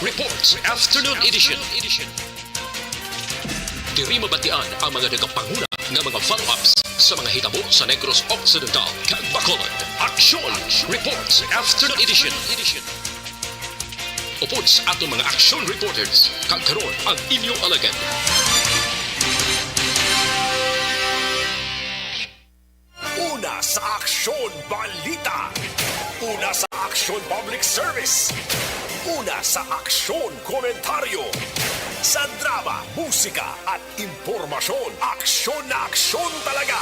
Reports Afternoon Edition. Diri mabatian ang mga nagapanguna ng mga follow-ups sa mga hitabo sa Negros Occidental, kag Bacolod. Aksyon Reports Afternoon Edition. Upod sa ato mga action reporters, kag karon ang inyong alagad. Una sa Aksyon Balita. Una sa Aksyon Public Service. Una sa Aksyon Komentaryo. Sa drama, musika at impormasyon, aksyon na aksyon talaga.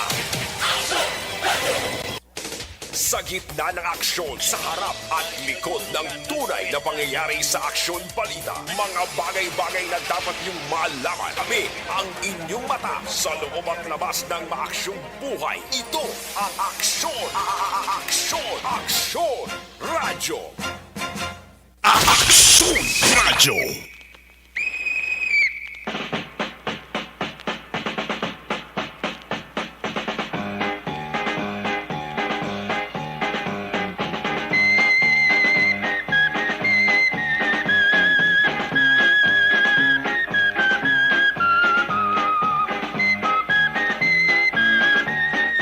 Sa gitna ng aksyon, sa harap at likod ng tunay na pangyayari sa Aksyon Balita, mga bagay-bagay na dapat niyong malaman. Kami ang inyong mata sa loob at labas ng maaksyong buhay. Ito ang Aksyon! Aksyon Radyo! Aksyon Radyo!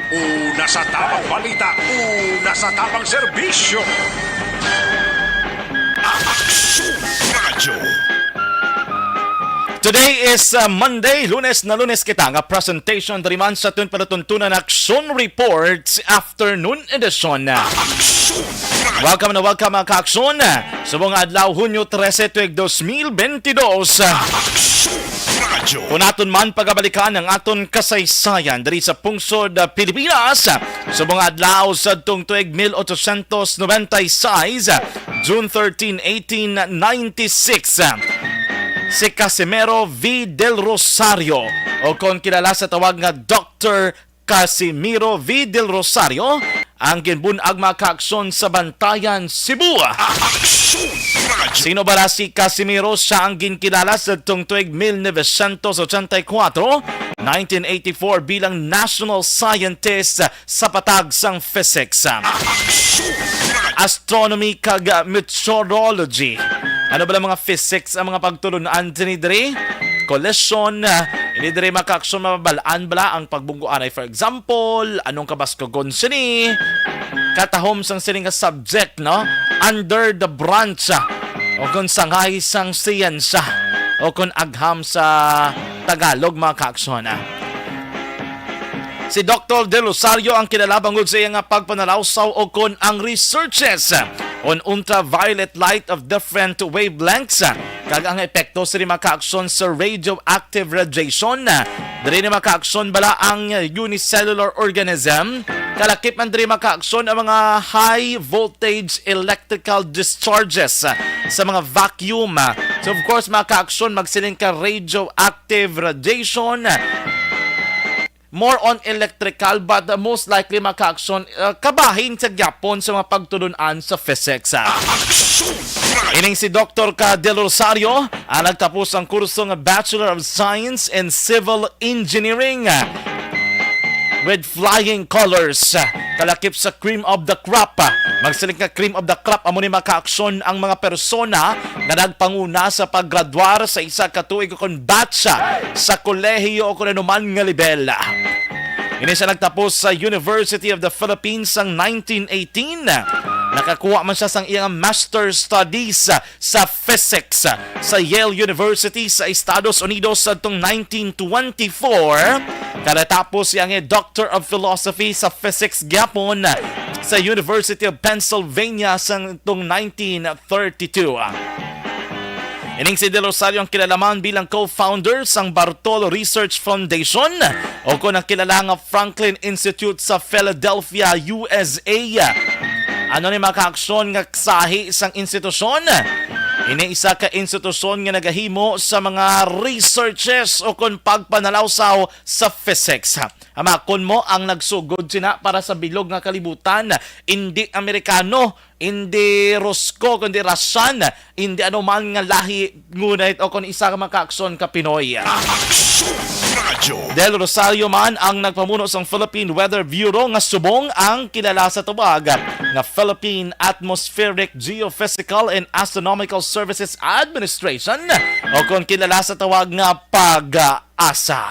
Una sa tamang balita, una sa tamang serbisyo. Aksyon Radyo. Today is Monday, lunes na lunes kita nga presentation dari man sa tun panatuntunan Aksyon Reports Afternoon Edition. Welcome mga ka-aksyon. Subong adlaw Hunyo 13 tuig 2022. Kung aton man pagabalikan ang aton kasaysayan dari sa pungsod Pilipinas, subong adlaw sa tuig 1896, June 13, 1896. Si Casimiro V. Del Rosario o kung kilala sa tawag nga Dr. Casimiro V. Del Rosario ang ginbunag mga ka-aksyon sa Bantayan, Cebu. Sino ba si Casimiro? Siya ang ginkilala sa tuig 1984, 1984 bilang National Scientist sa patag sang physics, astronomy kag meteorology. Ano ba mga physics ang mga pagtulunan dinidiri? Collision, inidiri maka-aksyon mababalaan bala ang pagbungguan ay, for example, anong kabaskogon sini, katahom sang sining nga subject, no? Under the branch, o kung sangay sang siyensya, o kung agham sa Tagalog maka-aksyon. Si Dr. De Rosario ang kinalabangod sa iya nga pagpanalawsaw o kon ang researches on ultraviolet light of different wavelengths kag ang epekto sa maka-aksyon sa radioactive radiation. Diri ni maka-aksyon bala ang unicellular organism. Kalakip man diri maka-aksyon ang mga high voltage electrical discharges sa mga vacuum. So of course maka-aksyon magsiling ka radioactive radiation. More on electrical but most likely maka-aksyon kabahin sa gyapon sa mga pagtulunan sa physics. Ining si Dr. Del Rosario ang nagtapos ang kurso ng Bachelor of Science in Civil Engineering with flying colors. Kalakip sa cream of the crop. Magsiling ka cream of the crop amo ni maka-aksyon ang mga persona na nagpanguna sa paggraduar sa isa ka tuig kon batch sa kolehiyo o kung anuman nga level. Ini siya nagtapos sa University of the Philippines ang 1918. Nakakuha man siya sang iyang Master Studies sa Physics sa Yale University sa Estados Unidos sa 1924. Karatapos siyang Doctor of Philosophy sa Physics gyapon sa University of Pennsylvania sa 1932. Ining si De Rosario ang kilalaman bilang co-founder sang Bartolo Research Foundation o kung ang kilala nga Franklin Institute sa Philadelphia, USA. Ano ni maka-aksyon nga sahi sang institusyon? Ini isa ka institusyon nga nagahimo sa mga researches o kung pagpanalawsaw sa physics. Amakon mo ang nagsugod sina para sa bilog nga kalibutan, hindi Amerikano, hindi Rusko, kundi Russian, hindi anuman nga lahi ngunit o kung isa ka maka-aksyon ka Pinoy. Del Rosario man ang nagpamuno sa Philippine Weather Bureau nga subong ang kilala sa tubag nga Philippine Atmospheric Geophysical and Astronomical Services Administration o kung kilala sa tawag nga PAG-ASA.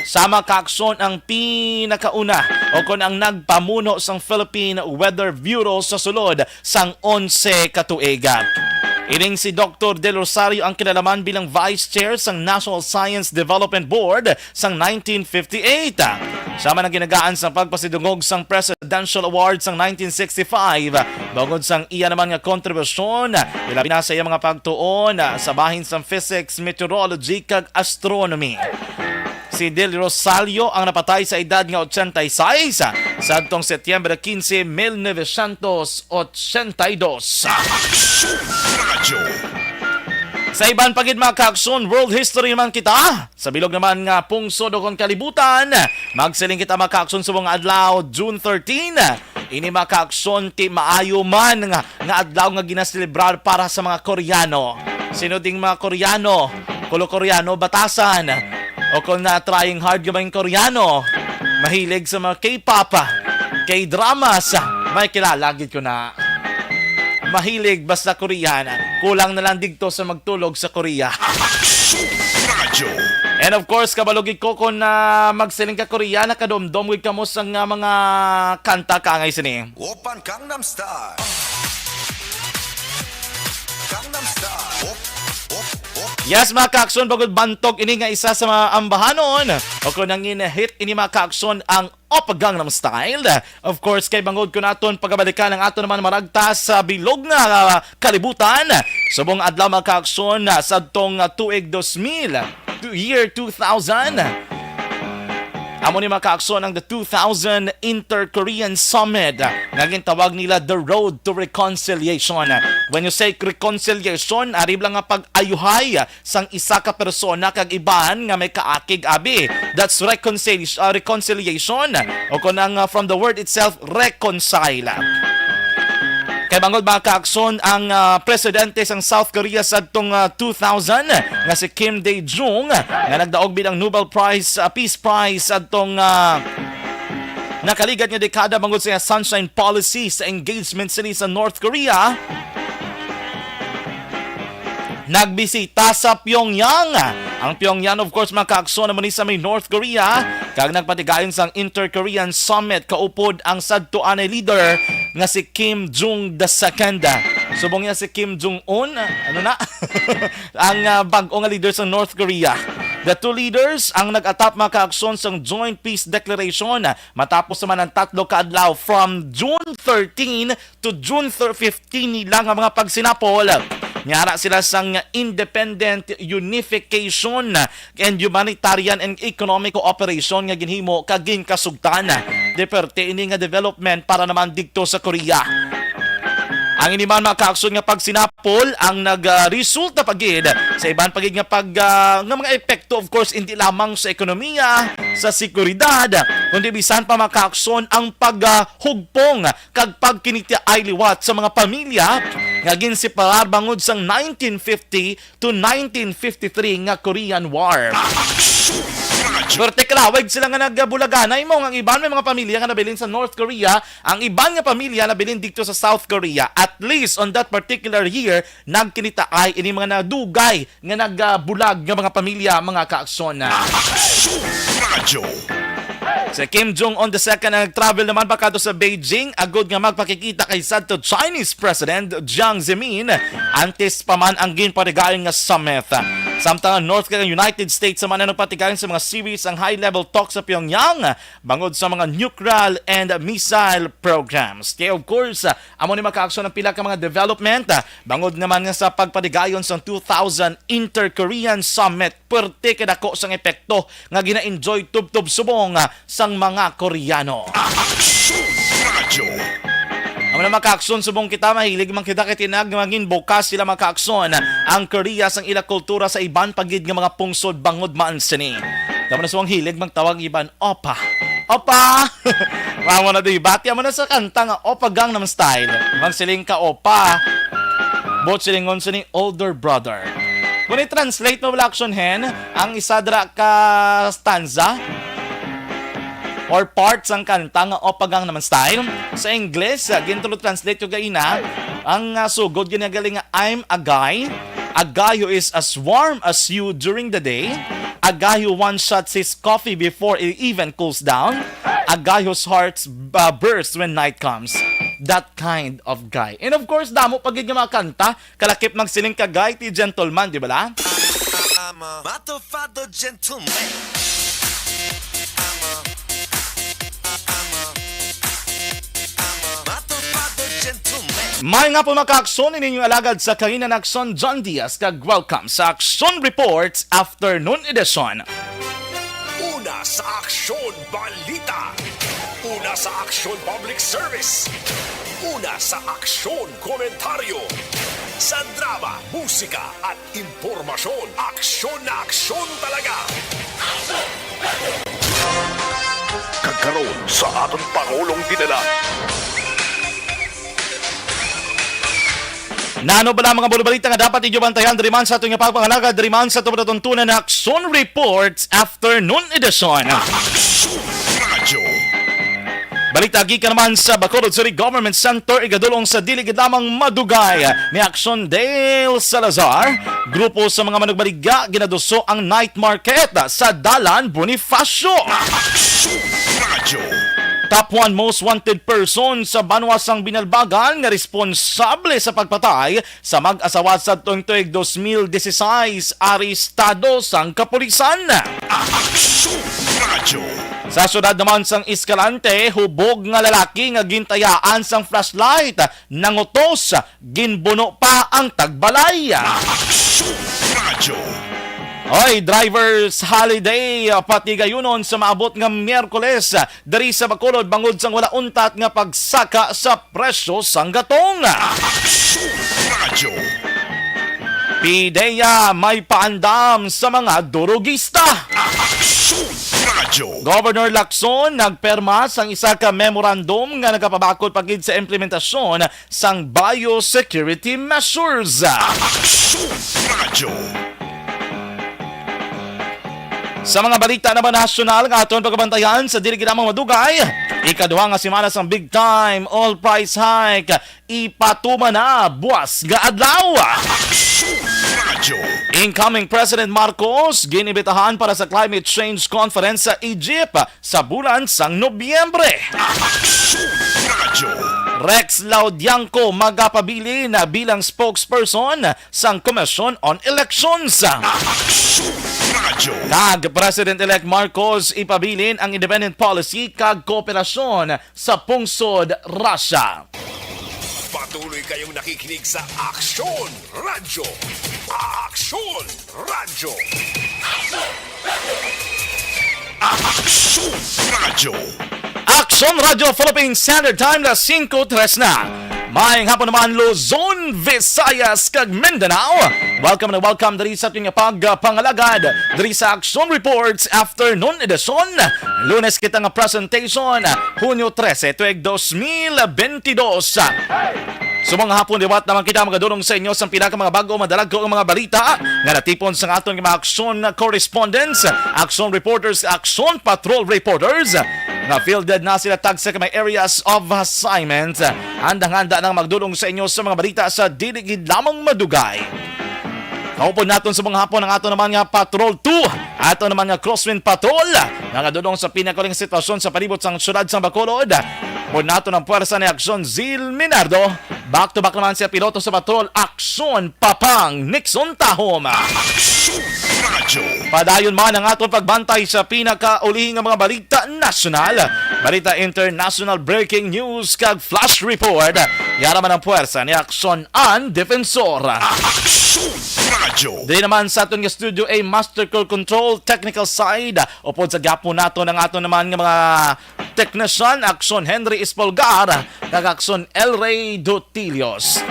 Sama kaaksyon ang pinakauna o kung ang nagpamuno sa Philippine Weather Bureau sa sulod sang 11 katuigan. Ining si Dr. Del Rosario ang kinalaman bilang Vice Chair sang National Science Development Board sang 1958. Sama na ginagaan sang pagpasidungog sang Presidential Award sang 1965. Bangod sang iya naman nga kontribusyon, ilabi na sa iya mga pagtuon sa bahin sang physics, meteorology kag astronomy. Si Del Rosario ang napatay sa edad nga 86 sa adtong Setyembre 15, 1982. Sa iban pagid mga kaaksyon, world history man kita. Sa bilog naman nga pungsod o kon kalibutan, magsiling kita mga kaaksyon sa mga adlaw June 13. Ini mga kaaksyon ti maayo man nga adlaw nga ginaselebrar para sa mga Koreano. Sino ding mga Koreano? Koreano batasan. O kung na-trying hard yung mga Koreano, mahilig sa mga K-pop, K-dramas, may kilalagid ko na. Mahilig basta Korean, kulang na lang digto sa magtulog sa Korea. And of course, kabalugig ko kung magsiling ka Korean, nakadomdom ka mo sa mga kanta ka ngay sini. Open Gangnam Style. Gangnam Style. Yes, mga kaaksyon, bagod bantog ini nga isa sa mga ambahanon. O kung nang hit ini mga kaaksyon ang Oppa Gangnam Style. Of course, kay bangod ko naton pagabalikan ang ato naman maragtas sa bilog nga kalibutan. Subong adlaw mga kaaksyon sa tong tuig 2000, year 2000. Amo ni mga kaaksyon ang the 2000 Inter-Korean Summit. Naging tawag nila the Road to Reconciliation. When you say reconciliation, arib lang nga pag-ayuhay sang isa ka persona kag iban nga may kaakig abi. That's reconciliation. O kung ang from the word itself, reconcile. Kay bangod mga kaaksyon ang presidente sang South Korea sa itong 2000 nga si Kim Dae-jung nga nagdaog bilang Nobel Prize, Peace Prize sa itong nakaligat nga dekada bangod sa Sunshine Policy sa engagement sini sa North Korea. Nagbisita sa Pyongyang. Ang Pyongyang of course mga kaaksyon naman sa may North Korea kag nagpatigayon sang Inter-Korean Summit kaupod ang sadtuanay leader nga si Kim Jong II. Subong niya si Kim Jong-un, ang bag-o nga leader sa North Korea. The two leaders ang nag-atap mga kaaksyon sa Joint Peace Declaration matapos naman ang tatlo kaadlaw from June 13 to June 15 nilang ang mga pagsinapol. Nyara sila sang independent unification and humanitarian and economic cooperation nga ginhimo kaging kasugtan. Deperte ini nga development para naman digto sa Korea. Ang iniman mga kaaksyon nga pagsinapol ang nag-resulta pagid sa iban pagid nga nga mga epekto of course hindi lamang sa ekonomiya, sa seguridad, kundi bisan pa mga kaaksyon ang paghugpong kag pagkiniti ay liwat sa mga pamilya nga ginseparar bangod sang 1950 to 1953 nga Korean War. Swerte kalawag sila nga nagbulaganay mo ang iban may mga pamilya nga nabilin sa North Korea, ang iban nga pamilya nabilin dito sa South Korea. At least on that particular year nagkinita ay ini mga nadugay nga nagbulag nga mga pamilya mga kaaksyon. Si Kim Jong-un II nag-travel naman pa kadto sa Beijing agod nga magpakikita kay sadto Chinese President Jiang Zemin antes pa man ang ginpatigayon nga summit. Samtang North Korea United States naman na nagpatigayon sa mga series ang high-level talks sa Pyongyang bangod sa mga nuclear and missile programs. Kaya of course, amo ni makaaksyon ng pila ka mga development bangod naman nga sa pagpatigayon sa 2000 Inter-Korean Summit perte kadako sang epekto nga gina-enjoy tub-tub subong sang mga Koreano. Ang mga makaaksyon subong kita mahilig man kita kitinag maging bukas sila makaaksyon ang Korea sang ila kultura sa iban pagid nga mga pungsod bangod maan sini. Dapat na suwang hilig magtawag iban Oppa. Oppa! Mama na di bati mo na sa kanta nga Oppa Gangnam Style. Magsiling ka Oppa. Bot silingon sini older brother. Kung i-translate mo wala action hen, ang isa dra ka stanza or parts ang kanta nga opagang naman style. Sa English, gintulo translate yung gaina, ang sugod ginagaling nga I'm a guy who is as warm as you during the day, a guy who one-shots his coffee before it even cools down, a guy whose heart bursts when night comes. That kind of guy. And of course, damo pag yung mga kanta, kalakip magsiling ka guy, ti gentleman, di ba la? I'm a motherfucker gentleman. Motherfucker gentleman. May nga po maka-aksyon inyong alagad sa Kahinan Aksyon John Diaz kag welcome sa Aksyon Reports Afternoon Edition. Una sa Aksyon Balita. Una sa Aksyon Public Service. Una sa Aksyon Komentaryo. Sa drama, musika at impormasyon. Aksyon na aksyon talaga. Kagkaroon sa atong Pangulong dinala. Nano ba mga bulubalita nga dapat inyo bantayan diriman sa atong pagpangalaga diriman sa itong natuntunan na Aksyon Reports Afternoon Edition. Aksyon Radyo. Balita ka naman sa Bacolod City Government Center igadulong sa diligid lamang madugay ni Action Dale Salazar. Grupo sa mga manugbaliga ginaduso ang night market sa Dalan Bonifacio. Aksyon Radyo. Top 1 most wanted person sa banwasang binalbagan nga responsable sa pagpatay sa mag-asawa sa tuig 2016 arestado sang kapulisan. Aksyon Radyo. Sa syudad naman sang Escalante, hubog nga lalaki nga gintayaan sang flashlight nangutos, ginbuno pa ang tagbalay. Aksyon Radyo. Oy, driver's holiday pati gayunon sa maabot nga Miyerkules dari sa Bacolod bangod sang wala untat nga pagsaka sa presyo sang gatong. Aksyon Radyo. PIDEA may paandam sa mga durugista. Aksyon Radyo. Governor Lacson nagperma sang isa ka memorandum nga nagapabakod pagid sa implementasyon sang biosecurity measures. Aksyon Radyo. Sa mga balita naman nasyonal nga aton pagkabantayan sa dili ginamang madugay, ikaduha nga semana sang big time all price hike ipatuman na buwas nga adlaw. Aksyon Radyo. Incoming President Marcos ginibitahan para sa climate change conference sa Egypt sa bulan sang Nobyembre. Aksyon Radyo. Rex Laudianco magapabili na bilang spokesperson sang Commission on Elections. Aksyon Radyo. Kag President-elect Marcos ipabilin ang independent policy kag kooperasyon sa pungsod Russia. Patuloy kayong nakikinig sa Aksyon Radyo. Aksyon Radyo. Aksyon Radyo. Action Radio Philippine Standard Time na 5:03 na. Maayong hapon naman Luzon, Visayas, kag Mindanao. Welcome na welcome diri sa ating pagpangalagad diri sa Action Reports Afternoon Edition. Lunes kita nga presentation, Hunyo 13, tuig 2022. So mga hapon diwat naman kita magadulong sa inyo sa pinaka mga bago madalag ko ang mga balita nga natipon sa aton mga action correspondents, action reporters, action patrol reporters nga fielded na sila tag sa may areas of assignment. Handang-handa nang magdulong sa inyo sa mga balita sa diligid lamang madugay. Kaupon natin sa mga hapon ang ato naman nga Patrol 2, ato naman nga Crosswind Patrol, nga dudong sa pinakaling sitwasyon sa palibot sang syudad sang Bacolod. Pon nato ng puwersa ni Aksyon Zil Minardo. Back to back naman siya piloto sa Patrol Aksyon Papang Nixon Tahom. Aksyon Radyo. Padayon man ang atong pagbantay sa pinakaulihing nga mga balita nasyonal, balita international, breaking news kag flash report. Yara man ang puwersa ni Aksyon An Defensor. Aksyon Radyo. Di naman sa aton nga studio ay Master Control Technical Side. Upod sa gapo nato ng aton naman nga mga technician, Aksyon Henry Espolgar kag Aksyon El Rey Dotilios.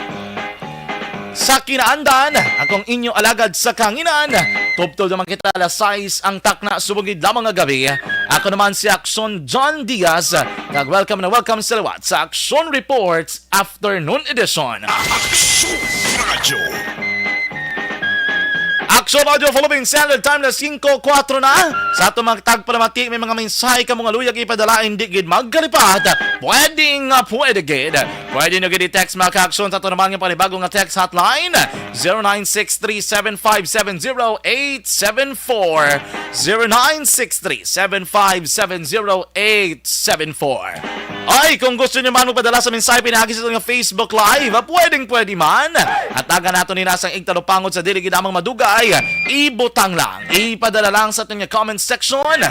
Sa kinaandan, akong inyo alagad sa kanginan. Tubtol naman kita alas 6 ang takna subugid lamang nga gabi. Ako naman si Aksyon John Diaz. Welcome na welcome sa liwat sa Aksyon Reports Afternoon Edition. Aksyon Radyo. Action Audio Philippines Standard Time na 5:04 na. Sa atong magtagpalamati, may mga mensahe ka mga luyag ipadala, hindi gid magkalipat. Pwede gid. Pwede nyo gid i-text mga ka-action sa ito naman yung panibagong nga text hotline 0963-750-874 0963-750-874. Ay, kung gusto nyo man magpadala sa mensahe pinahagi sa itong Facebook Live, pwede man. At taga nato ni nasang igtalupangod sa dili ginamang madugay, ibutang lang, ipadala lang sa itong comment section.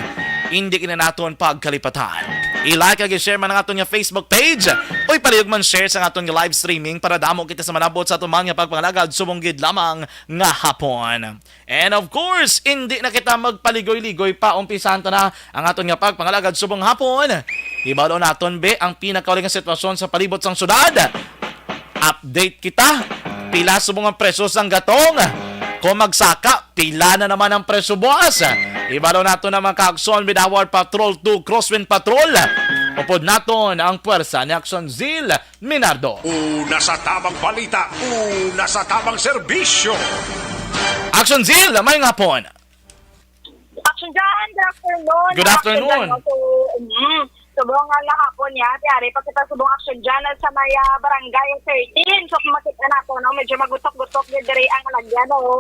Hindi kina naton pagkalipatan. I-like ag i-share man ang aton nga Facebook page. O ipalihog man share sa aton nga live streaming para damo kita sa manabot sa aton mga pagpangalagad sumunggid lamang nga hapon. And of course, hindi na kita magpaligoy-ligoy pa, umpisahan na ang aton nga pagpangalagad subong hapon. Ibalo naton be ang pinakauling nga sitwasyon sa palibot sang syudad. Update kita. Pila subong ang presyo sang gatong. Kung magsaka, pila na naman ang presyo buwas. Ibalo nato na mga ka-aksyon with our Patrol 2 Crosswind Patrol. Upod naton ang puwersa ni Action Zil Minardo. Una sa tamang balita, una sa tamang serbisyo. Action Zil, may ngapon. Action dyan, good afternoon. Good afternoon. Subong nga lahapon niya, tiyari pa kita subong action dyan sa may barangay 13. So kung makita nato, no, medyo magutok-gutok din diri ang lagyan. No?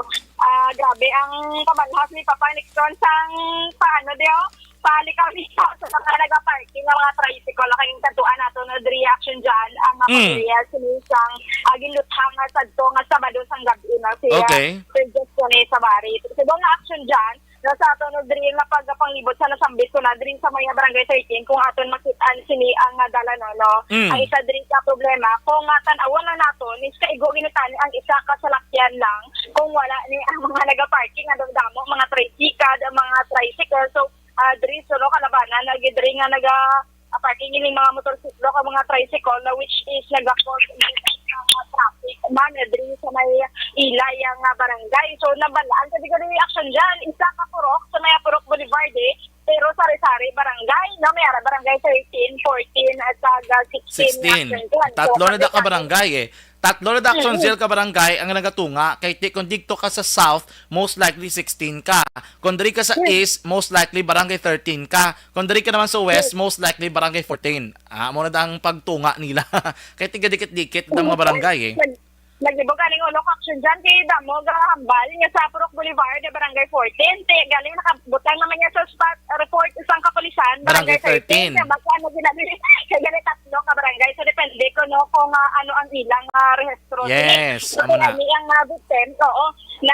Grabe ang pamalhas ni Papa Nixon sang paano diyo? Palikaw niya sa mga nag-parking ng mga tricycle. Laking tatuan nato na reaction dyan. Ang mga sinisang giluthang sa ito nga Sabado sang gabi na siya. Okay. Just ko sa bari. Subong nga action dyan, nasa ato no diri nga pagpanglibot sa nasambit ko na diri sa may barangay 13 kung aton makitaan sini ang dala no. Ang isa diri sa problema kung tan-awan na naton is kaigo ginutani ang isa ka salakyan lang kung wala ni ang mga naga-parking nga damo mga tricycle, mga tricycle. So diri so kalabanan na diri nga naga-parking ini mga motorsiklo ka mga tricycle na which is naga-cause traffic man diri sa may ilay ang barangay. So nabalaan sa digari action dyan, isa ka purok sa may Purok Boulevard pero sari-sari barangay no, may barangay 13, 14 at 16. 16. Tatlo na da ka barangay Tatlo na da Action Zil ka barangay ang nagatunga kay kung dito ka sa south, most likely 16 ka. Kung diri ka sa east, most likely barangay 13 ka. Kung diri ka naman sa west, most likely barangay 14. Mo na da ang pagtunga nila. Kay tiga dikit-dikit ng mga barangay Naglibog galing ulok action dyan kay Damo hambal niya sa Purok Boulevard barangay 14. Galing nakabutang naman niya sa spot report isang kapulisan barangay 13. Baka ano ginagawa kaya galing tatlo ka barangay. So depende ko no kung ano ang ilang rehistro. Yes, amo na. Ang victim na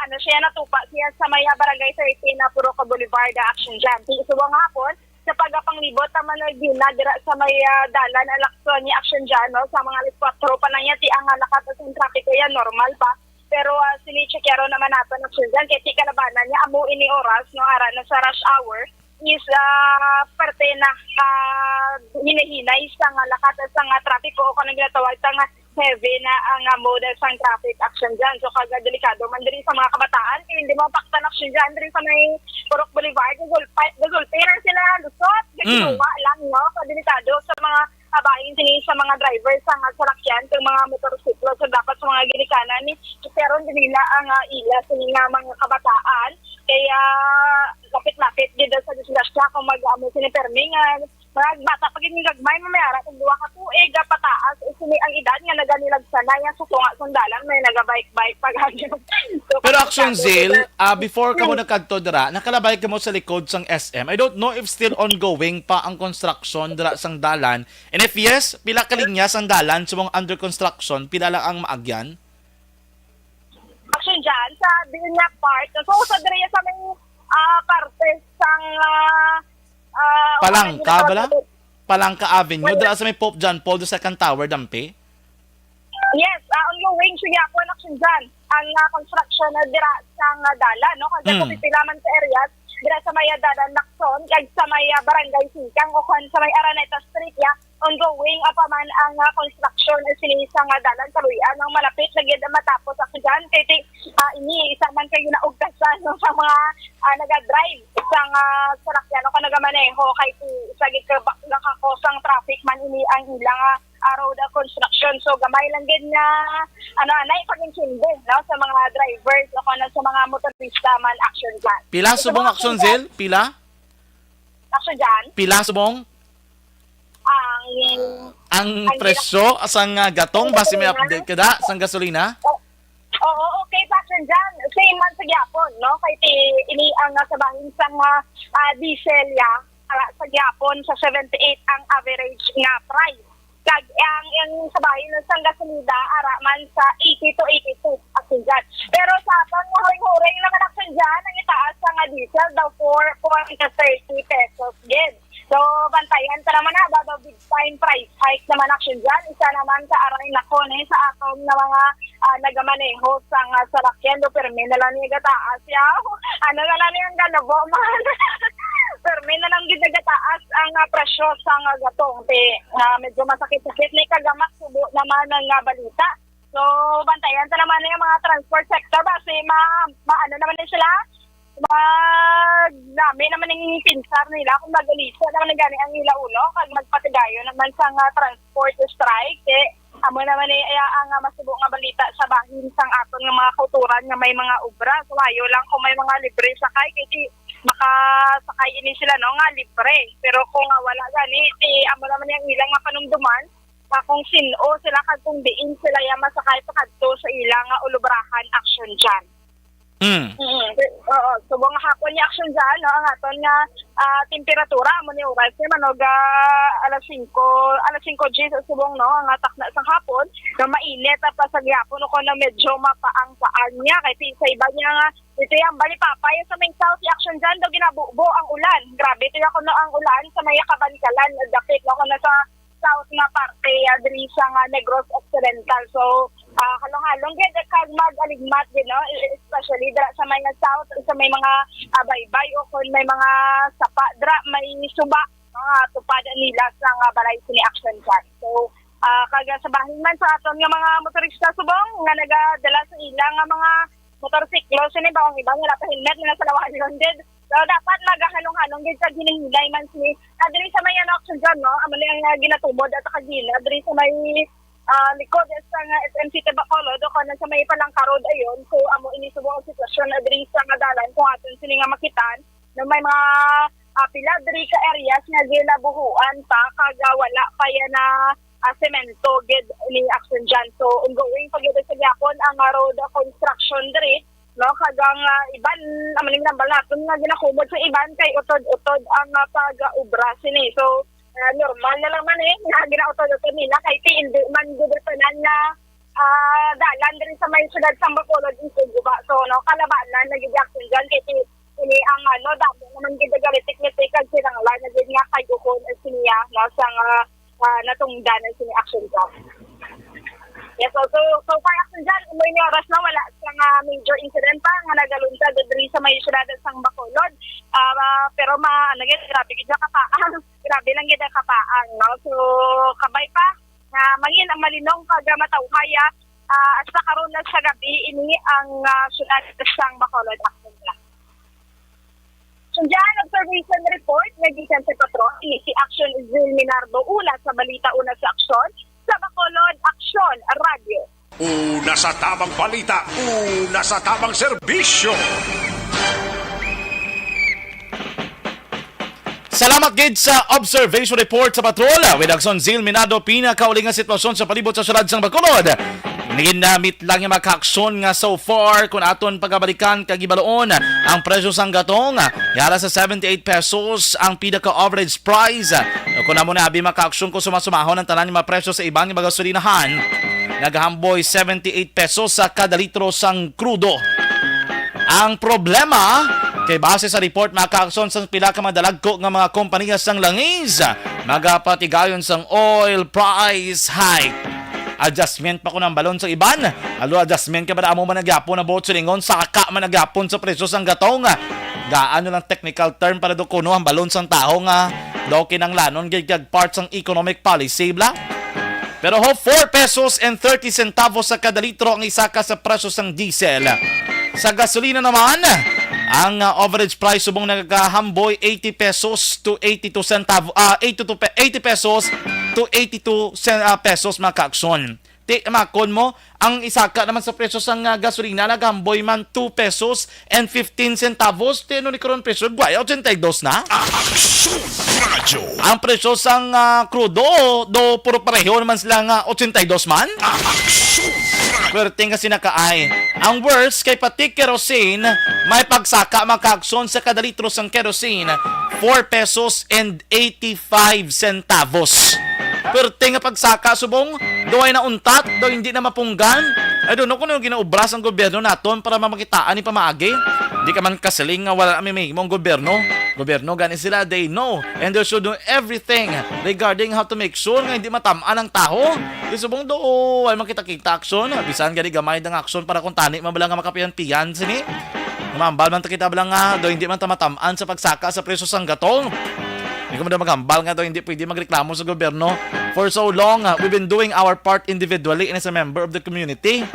ano siya natupa siya sa may barangay 13 na Purok Boulevard action dyan. Subong hapon sa pagapanglibot naman na dira sa may dalan alakson ni action dyan, no? Sa mga alas 4 pa na niya, ang lakas sa traffic yan, normal pa. Pero sinicheckero naman nato na action dyan, kaya ti kalabanan niya, amo ini oras, no, ara na sa rush hour, is parte na hinahinay sa lakas sa traffic ko, kung naglatawag sa heavy na ang mode sa traffic action dyan. So kaga delikado man diri sa mga kabataan, kaya hindi mo paktan action dyan diri sa may Purok Boulevard, gulpiran sila lusot, gaginawa lang no, kadelikado sa mga abahin sini sa mga drivers sa salakyan, sa mga motorsiklo. So dapat sa mga ginikanan ni pero nila ang ila sini nga mga kabataan, kaya lapit-lapit dito sa disgrasya kung mag-amo sini permingan mga bata pag gagmay mamayara kung duwa ka tuig pataas sini ang edad nga naganilag sanay sa tunga sundalan may nagabike-bike pag so, pero Action Zil, before ka mo nagkadto dira, nakalabay ka mo sa likod sang SM. I don't know if still ongoing pa ang construction dira sang dalan. And if yes, pila ka linya sang dalan sumong under construction, pila lang ang maagyan? Action dyan, sa Binya Park. So sa dira sa may parte sang Palangka bala? Palangka Avenue, dira sa may Pope John Paul II Tower, Dampi? Yes, ongoing siya po action dyan. Ang construction na dira sa dala, no? Kasi kung pipilaman sa areas, dira sa may dalan Nakson, kag sa may barangay Singkang, o kung sa may Araneta Street, ongoing pa man ang construction na sinisang dalan kaluyan ang malapit na gid matapos ako dyan. Kaya ini isa man kayo na ugtasan no, sa mga naga-drive isang sarakyan o ka nagamaneho kay sa gid nakakosang traffic man ini ang ilang road construction aksyon. So gamay lang din nga anay pag-intindi no sa mga drivers o kana sa mga motorista man action dyan. Pila subong aksyon, Zil? Pila? Action dyan, Pila subong? Ang presyo asang gatong base may update kada sang gasolina? Oo, okay, passion dyan. Same man sa Gyapon, no? Kaya ini ang sabahin sa diesel ya, sa Gyapon sa 78 ang average nga price. Kag ang sabahin sa gasolina ara man sa 80 to 82 asin dyan. Pero sa aton nga huring-huring naman asin dyan, ang itaas sa nga diesel daw 4 to 30 pesos gid. So, bantayan ta naman na, bago big time price hike naman action dyan. Isa naman sa aray na kone sa atong na mga nagamaneho sa salakyan do permi na lang niya gataas ya. Ano na lang yung ganabo man. Permi na lang gidagataas ang presyo sa gatong. Medyo masakit-sakit ni kagamak subo naman ng balita. So, bantayan ta naman na yung mga transport sector kasi ano naman din sila. Dami naman ng pinsar nila kung magalisa naman gani ang ila ulo kag magpatigayo naman sa transport strike amo naman ang masubo nga balita sa bahin sang aton nga mga kauturan nga may mga obra so ayo lang kung may mga libre sakay kay makasakay ini sila no nga libre pero kung wala gani amo naman yang ilang nga panumduman kung sino sila kag kung diin sila ya masakay pa kadto sa ilang nga ulubrahan action dyan. Oo, subong nga hapon ni action dyan, no? Ang aton nga temperatura mo ni oras manog alas 5 G sa subong no ang takna sa hapon na mainit pa sa gyapon ko na medyo mapaang-paan niya kasi sa iba niya nga ito yung bali papaya sa may south action dyan daw ginabubo ang ulan. Grabe ito yung ang ulan sa may kabankalan dapit no ko na sa south nga parte diri sa Negros Occidental. So halong-halong gid kag mag-aligmat gid no especially dra sa may south sa may mga baybay o kung may mga sapa dra may suba tupad nila sa balay sini action dyan. So kaga sa bahin man sa aton nga mga motorista subong nga nagadala sa ilang nga mga motorsiklo sini ba ang iba nga pa helmet nga sa lawan gid. So dapat magahalong-halong gid sa ginahilay man sini diri sa may action dyan no amo ang ginatubod at kagina diri sa may likod sa SMC Bacolod o kana sa may palangkarod ayon so amo ini subong ang sitwasyon na diri sa dalan kung aton sini nga makitan na may mga pila diri ka areas nga ginabuhuan pa kaga wala pa yan na semento gid ni action dyan so ongoing pag sa gyapon ang road construction diri no kagang iban amaling nambal naton nga ginakumod sa iban kay utod-utod ang pag-ubra sini so normal na lang man nga ginautod-utod nila kay hindi man gubernanan nga dalan din sa may syudad sa Bacolod in Suguba so no kalabanan nagigakson dyan kay ini ang damo naman gidagalitik ni kag sinanglan na gid nga kay ukon siniya no sa natungdan sini action dyan. Yes, so far action dyan, may oras na wala sa major incident pa nga nagaluntad diri sa may syudad sang Bacolod. Pero grabe gid kapaang. Grabe lang gid kapaang, no? So kabay pa nga mangin ang malinong kag matawhaya at sa karon na sa gabi ini ang syudad sang Bacolod action dyan. So dyan, observation report na gikan sa Patron, si Action Zil Minardo ulat sa balita una sa aksyon sa Bacolod Aksyon Radio. Una sa tamang balita, una sa tamang serbisyo. Salamat gid sa observation report sa patrol with Action Zil Minardo pinakauling nga sitwasyon sa palibot sa syudad sang Bacolod. Ginamit lang yung makaaksyon nga so far kung aton pagabalikan kagibaloon ang presyo sang gatong yara sa 78 pesos ang pinaka-average price. Kung namo na abi makaaksyon ko sumasumahon ang tanan ng mga presyo sa ibang mga gasolinahan nagahamboy 78 pesos sa kada litro sang krudo. Ang problema kay base sa report makaaksyon sa pila ka madalagko nga mga kompanya sang langis magapatigayon sang oil price hike. Adjustment pa ko ng balon sa iban. Adjustment ka ba na amo man nagyapon na buot silingon saka man nagyapon sa presyo sang gatong. Gaano lang technical term para do kuno ang balon sang tao nga do kinang lanon gid parts ang economic policy bla. Pero 4 pesos and 30 centavos sa kada litro ang isaka sa presyo sang diesel. Sa gasolina naman, ang average price subong nagahamboy 80 pesos to 82 centavos 80 pesos to 82 pesos mga kaaksyon. Ti makon mo ang isaka naman sa presyo sang gasolina nagamboy man 2 pesos and 15 centavos. Ti ano ni karon presyo guay 82 na. Aksyon Radyo. Ang presyo sang crudo do puro pareho naman sila nga 82 man. Aksyon Radyo. Perting kasi nakaay. Ang worst kay pati kerosene, may pagsaka makakson sa kada litro sang kerosene 4 pesos and 85 centavos. Perting nga pagsaka subong, do ay nauntat, do hindi na mapunggan. I don't know kung ano ginaubras ang gobyerno naton para mamakitaan ni pamaagi. Hindi ka man kasiling nga wala may mong gobyerno. Gobyerno gani sila, they know. And they should do everything regarding how to make sure nga hindi matamaan ang tao. Di subong do ay makita-kita aksyon. Bisan gani gamay ng aksyon para kung tani mabala nga makapiyan-piyan sini. Mambal man ta kita bala nga do hindi man ta matamaan sa pagsaka sa presyo sang gatong. Hindi ko man magambal nga do hindi pwede magreklamo sa gobyerno. For so long, we've been doing our part individually and as a member of the community.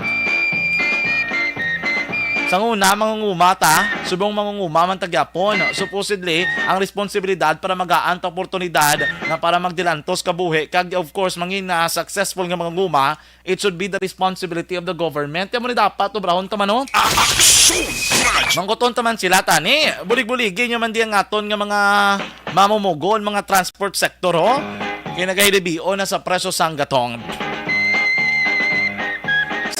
Sa una, mangungumata, subong mangunguma man tagyapon. Supposedly, ang responsibilidad para magaan ta oportunidad na para magdilantos kabuhi, kag of course, mangin na successful nga mangunguma, it should be the responsibility of the government. Yan mo ni dapat, obrahon ta man, no? Aksyon Radyo. Mangkoton taman sila, tani. Bulig-buligi nyo man diyan ngaton nga mga mamumugon, mga transport sector, ho? Kinagahilibio na sa presyo sang gatong.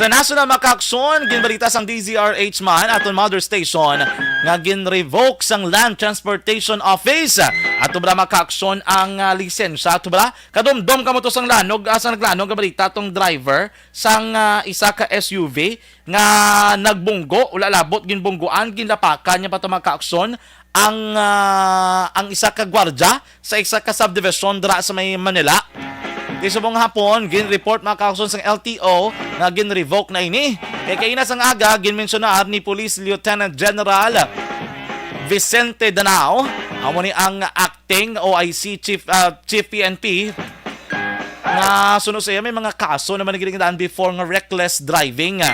Sa national makaksyon, ginbalita sang DZRH man aton mother station nga ginrevoke sang Land Transportation Office at ubra makaksyon ang lisensya tubra kadomdom kamo to sang lanog asa naglanog nga balita tong driver sang isa ka SUV nga nagbunggo ula labot ginbungguan ginlapakan nya pa to makaksyon ang isa ka gwardiya sa isa ka subdivision dra sa may Manila. Di subong hapon, gin-report mga kakson sang LTO na gin-revoke na ini. Kaya kaina sang aga, gin-mensionar ni Police Lieutenant General Vicente Danao, amo ni ang acting OIC Chief PNP, na sunod sa iya may mga kaso na manigidaan before nga reckless driving.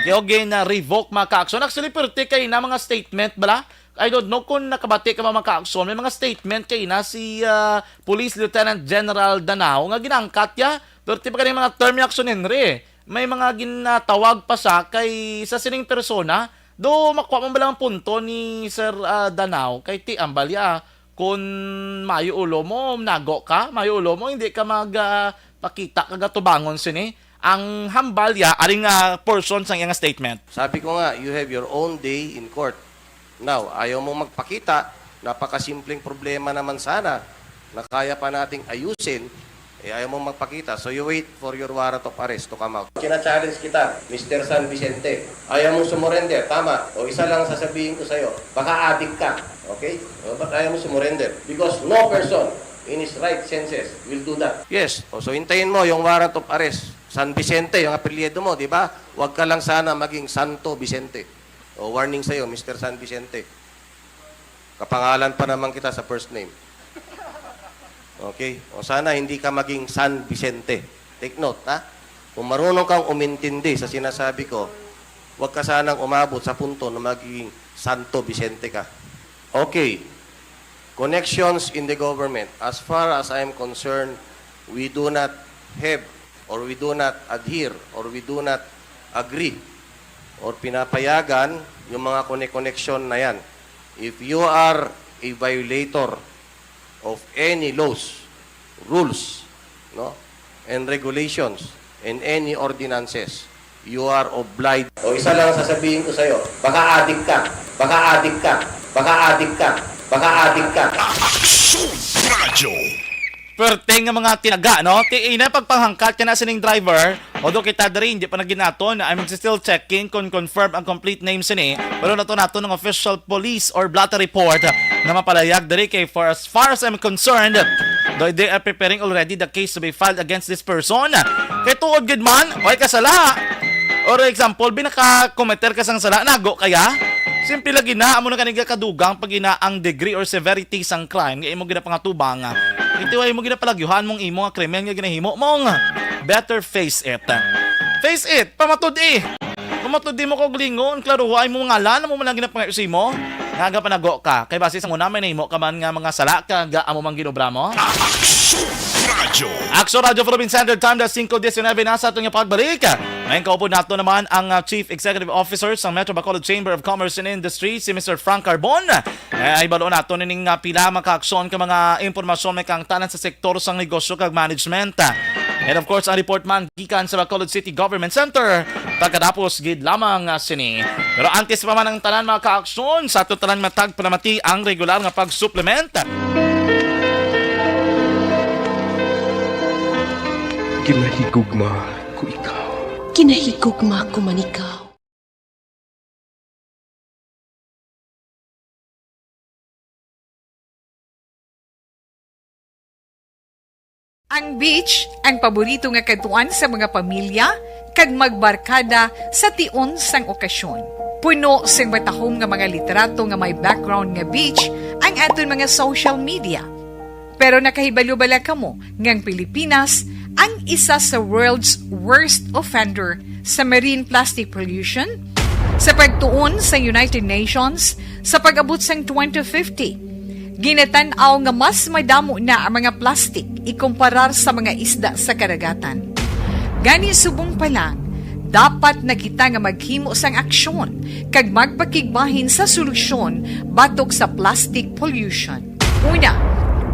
Kaya gin-revoke mga kakson. Actually, perte kayo na mga statement, bala? I don't know kung nakabati ka mga ka-aksyon. May mga statement kay na si Police Lieutenant General Danao nga ginangkat ya. Pero tiba ka mga term yung aksyon Henry. May mga ginatawag pa sa kay sa sining persona. Do makuha mo ba lang ang punto ni Sir Danao kay ti ambalya. Kung mayo ulo mo, nago ka. Mayo ulo mo, hindi ka magpakita kagatubangon sini. Ang hambalya, aring portion sa iyang statement. Sabi ko nga, you have your own day in court. Now, ayaw mong magpakita, napakasimpleng problema naman sana na kaya pa nating ayusin, ayaw mong magpakita. So you wait for your warrant of arrest to come out. Kina-challenge kita, Mr. San Vicente. Ayaw mong sumurrender, tama. O isa lang sasabihin ko sa'yo, baka adik ka. Okay? O, ba't ayaw mong sumurrender? Because no person in his right senses will do that. Yes. O, so hintayin mo yung warrant of arrest. San Vicente, yung apelyido mo, di ba? Huwag ka lang sana maging Santo Vicente. O, warning sa'yo, Mr. San Vicente. Kapangalan pa naman kita sa first name. Okay? O sana hindi ka maging San Vicente. Take note, ha? Kung marunong kang umintindi sa sinasabi ko, huwag ka sanang umabot sa punto na magiging Santo Vicente ka. Okay. Connections in the government. As far as I am concerned, we do not have or we do not adhere or we do not agree or pinapayagan yung mga connection na yan. If you are a violator of any laws, rules, no, and regulations, and any ordinances, you are obliged. O isa lang sasabihin ko sa'yo, baka adik ka, baka adik ka, baka adik ka, baka adik ka. Aksyon Radyo. Perteng nga mga tinaga, no? Ina pagpanghangkat ka na sining driver, although kita rin, hindi pa naginaton, I'm still checking kung confirm ang complete name sini, pero nato ng official police or blotter report na mapalayag dari kay for as far as I'm concerned, though they are preparing already the case to be filed against this person. Kay tuod gid man, oy kasala. Or example, binaka-committer ka sang sala, nago kaya? Simple lagi na, amo na kaniga kadugang pag ina ang degree or severity sang crime, nga imo gina pangatubang. Ito ay mo ginapalagyuhan mong imo nga krimen nga ginahimo mong. Better face it. Face it, pamatod Pamatod mo ko glingon, klaruhay mo ngalan, mo man lang ginapangayusi mo. Nga panago ka, kay base sa una may nahimo ka man nga mga sala ka, amo mang ginobra mo. Aksyon Radyo. Action Radio Philippine Standard Time, 5:19 nasa itong pagbalik. Ngayon kaupo nato naman ang Chief Executive Officer sa Metro Bacolod Chamber of Commerce and Industry, si Mr. Frank Carbon. Ay balo nato ning pila makaaksyon ka mga impormasyon may kang tanan sa sektor sang negosyo kag management. And of course, ang report man gikan sa Bacolod City Government Center. Pagkatapos gid lamang sini. Pero antes pa man ang tanan mga kaaksyon sa ato tanan matag palamati ang regular nga pag-supplement. Kinahigugma ko ikaw. Kinahigugma ko man ikaw. Ang beach, ang paborito nga katuan sa mga pamilya, kag magbarkada sa tion sang okasyon. Puno sang matahom nga mga litrato nga may background nga beach ang aton mga social media. Pero nakahibalo bala kamo ngang Pilipinas ang isa sa world's worst offender sa marine plastic pollution? Sa pagtuon sa United Nations, sa pag-abot sang 2050, ginatanaw nga mas madamo na ang mga plastic ikumparar sa mga isda sa karagatan. Gani subong pa lang, dapat na kita nga maghimo sang aksyon kag magpakigbahin sa solusyon batok sa plastic pollution. Una,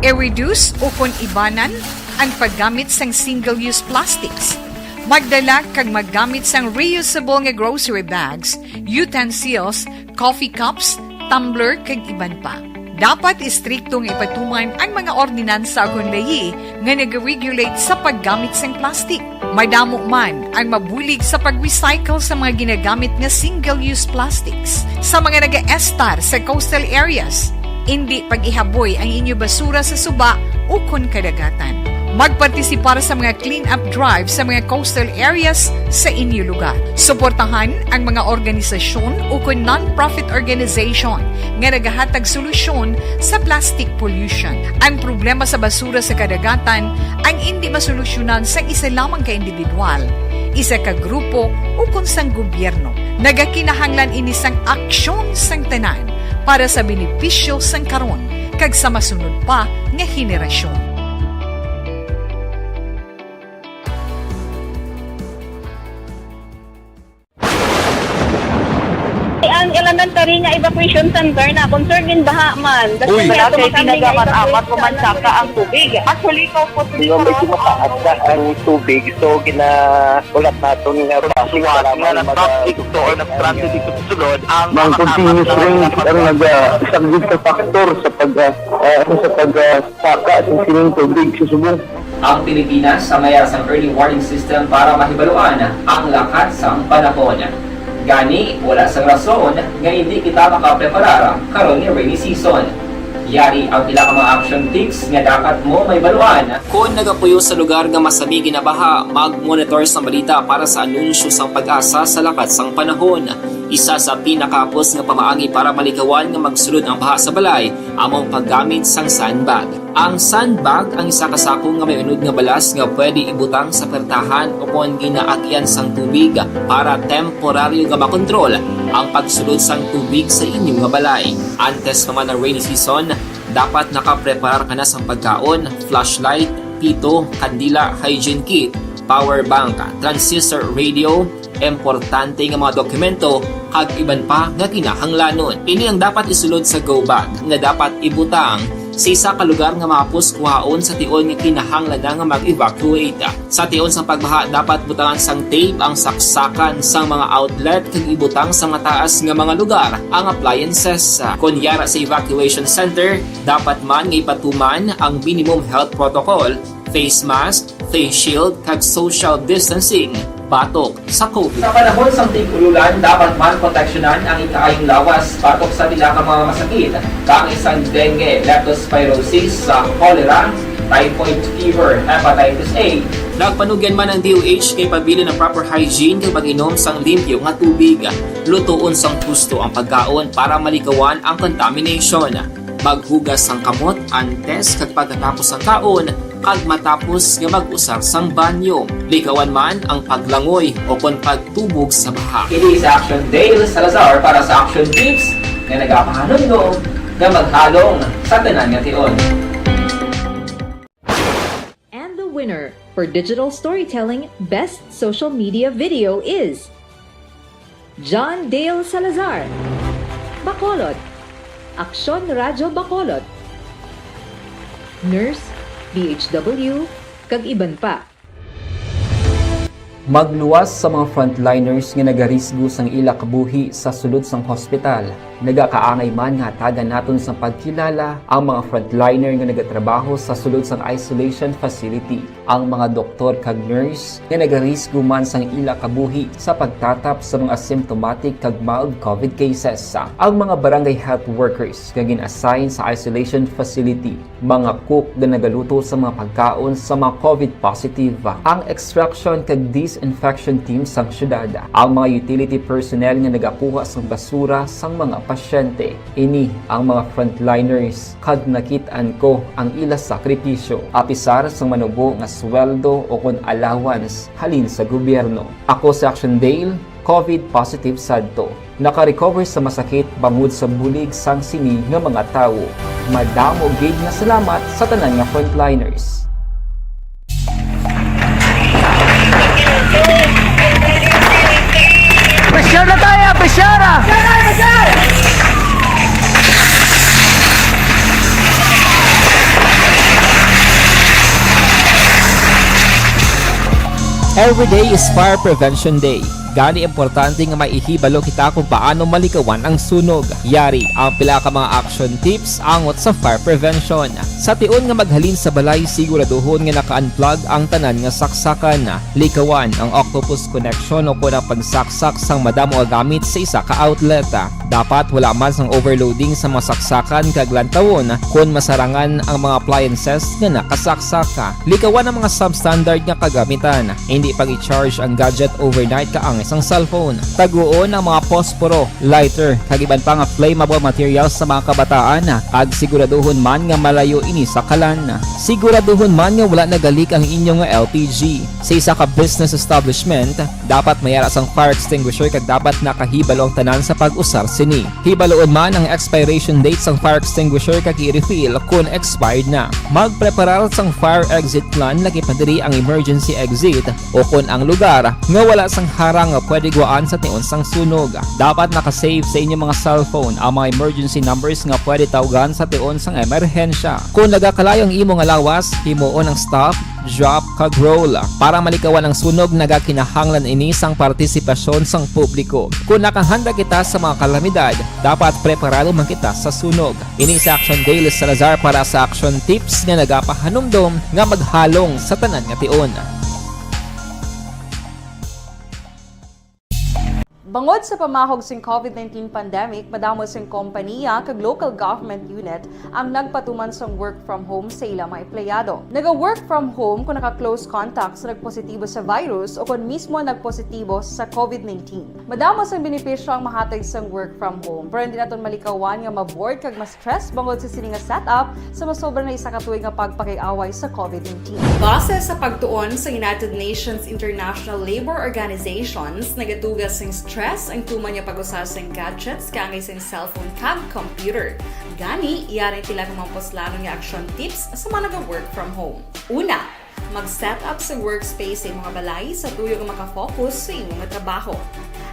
i-reduce o kung ibanan ang paggamit sang single-use plastics. Magdala kag maggamit sang reusable nga grocery bags, utensils, coffee cups, tumbler kag iban pa. Dapat istriktong ipatuman ang mga ordinansa kung layi nga nag-regulate sa paggamit sang plastic. Madamo man ang mabulig sa pag-recycle sa mga ginagamit nga single-use plastics. Sa mga nag-estar sa coastal areas, hindi pag-ihaboy ang inyo basura sa suba o kon kadagatan. Magpartisipar sa mga clean-up drive sa mga coastal areas sa inyo lugar. Suportahan ang mga organisasyon o kung non-profit organization nga nagahatag solusyon sa plastic pollution. Ang problema sa basura sa kadagatan ang hindi masolusyonan sa isa lamang ka individual, isa ka grupo o kung sang gobyerno. Nagakinahanglan ini sang aksyon sang tanan para sa benepisyo sang karon kag sa masunod pa nga henerasyon. Ang elementary nga evacuation center na concern din baha man. Uy, kasi tinagaman amat kumansaka ang tubig. Actually, ko po Di ba medyo mataas na ang tubig, so ginaulat natin nga plastic para plastic to or nag-transit dito sa sulod ang Mang continuous ring ang nag-isang sa factor sa pagsaka sa sining tubig sa subong. Ang Pilipinas sa mayas ang early warning system para mahibaluan ang lakat sa panahon. Gani, wala sa rason nga hindi kita makapreparar karon ni rainy season. Yari ang pila ka mga action tips nga dapat mo may baluan. Kung nagapuyo sa lugar nga masabi ginabaha, mag-monitor sa balita para sa anunsyo sang pag-asa sa lakat sang panahon. Isa sa pinakapos nga pamaagi para malikawan nga magsulod ang baha sa balay, among paggamit sang sandbag. Ang sandbag ang isa kasakong nga may unod nga balas nga pwede ibutang sa pertahan o kung ginaagyan sang tubig para temporaryo nga makontrol ang pagsulod sang tubig sa inyong nga balay. Antes naman ng rainy season, dapat nakapreparar ka na sa pagkaon, flashlight, pito, kandila, hygiene kit, power bank, transistor radio, importante nga mga dokumento kag iban pa nga kinahanglanon. Ini ang dapat isulod sa go bag nga dapat ibutang sa isa ka lugar nga mapos kuhaon sa tion nga kinahanglan nga mag-evacuate. Sa tion sa pagbaha dapat butangan sang tape ang saksakan sang mga outlet kag ibutang sa mataas nga mga lugar ang appliances. Kunyara sa evacuation center, dapat man nga ipatuman ang minimum health protocol, face mask, face shield kag social distancing batok sa COVID. Sa panahon sa tig-ululan, dapat man proteksyonan ang ikaayong lawas batok sa pila ka mga masakit, kang isang dengue, leptospirosis, cholera, typhoid fever, hepatitis A. Nagpanugyan man ang DOH kay pabili ng proper hygiene kay pag-inom sang limpyo nga tubig. Lutuon sang husto ang pagkaon para malikawan ang contamination. Maghugas sang kamot antes kag pagkatapos ang kaon kag matapos nga mag-usar sang banyo. Likawan man ang paglangoy o kon pagtubog sa baha. Kini sa Action Dale Salazar para sa Action Tips nga nagapahanong nga maghalong sa tanan nga tion. And the winner for Digital Storytelling Best Social Media Video is John Dale Salazar, Bacolod, Aksyon Radyo Bacolod, Nurse, DHW, kag iban pa. Magluwas sa mga frontliners nga nagarisgo sang ila kabuhi sa sulod sang hospital. Nagakaangay man nga tagan naton sa pagkilala ang mga frontliner nga nagatrabaho sa sulod sang isolation facility. Ang mga doktor kag nurse nga nagarisgo man sang ila kabuhi sa pagtatap sa mga asymptomatic kag mild COVID cases. Ang mga barangay health workers nga gin-assign sa isolation facility, mga cook nga nagaluto sa mga pagkaon sa mga COVID positive, ang extraction kag disinfection team sang syudad, ang mga utility personnel nga nagakuha sang basura sang mga pasyente. Ini ang mga frontliners kag nakitaan ko ang ila sakripisyo apisar sang manubo nga sweldo o kon allowance halin sa gobyerno. Ako si Action Dale, COVID positive sadto. Naka-recover sa masakit bangod sa bulig sang sini nga mga tawo. Madamo gid nga salamat sa tanan nga frontliners. Presyar na tayo! Presyara! Every day is Fire Prevention Day. Gani importante nga maihibalo kita kung paano malikawan ang sunog. Yari ang pila ka mga action tips angot sa fire prevention. Sa tion nga maghalin sa balay, siguraduhon nga naka-unplug ang tanan nga saksakan. Likawan ang octopus connection o kung ang pagsaksak sang madamo nga gamit sa isa ka outlet. Dapat wala man sang overloading sa mga saksakan kag lantawon kung masarangan ang mga appliances nga nakasaksaka. Likawan ang mga substandard nga kagamitan. Hindi pag i-charge ang gadget overnight kaang isang cellphone. Taguon ang mga posporo, lighter, kag iban pa nga flammable materials sa mga kabataan. Ag siguraduhon man nga malayo ini sa kalan. Siguraduhon man nga wala nagalik ang inyong LPG. Sa isa ka business establishment, dapat mayara sang fire extinguisher kag dapat nakahibalo ang tanan sa pag-usar sini. Hibaloon man ang expiration date sang fire extinguisher kag i-refill kung expired na. Magpreparar sang fire exit plan lagi padiri ang emergency exit o kung ang lugar nga wala sang harang nga pwede guwaan sa tion sang sunog. Dapat nakasave sa inyong mga cellphone ang mga emergency numbers nga pwede tawagan sa tion sang emerhensya. Kung nagakalayo ang imong lawas, himuon ang stop, drop, kag roll. Para malikawan ang sunog, nagakinahanglan ini sang partisipasyon sang publiko. Kung nakahanda kita sa mga kalamidad, dapat preparado man kita sa sunog. Ini sa Action Dale Salazar para sa action tips nga nagapahanumdom nga maghalong sa tanan nga tion. Bangod sa pamahog sing COVID-19 pandemic, madamo sing kompanya kag local government unit ang nagpatuman sang work from home sa ilang mga empleyado. Naga-work from home kung naka-close contact sa nagpositibo sa virus o kung mismo nagpositibo sa COVID-19. Madamo sang benepisyo ang mahatag sang work from home, pero hindi naton malikawan nga ma-bored kag ma-stress bangod sa sini nga setup sa masobra na isa ka tuig nga pagpakiaway sa COVID-19. Base sa pagtuon sa United Nations International Labor Organizations, nagatugas sing stress ang tuman niya pag-usar sa gadgets kaangay sa cellphone kag computer. Gani, iyarin tila ng mga poslano nga action tips sa mga nag-work from home. Una, mag-set up sa workspace sa mga balay sa tuyo nga makafocus sa imong trabaho.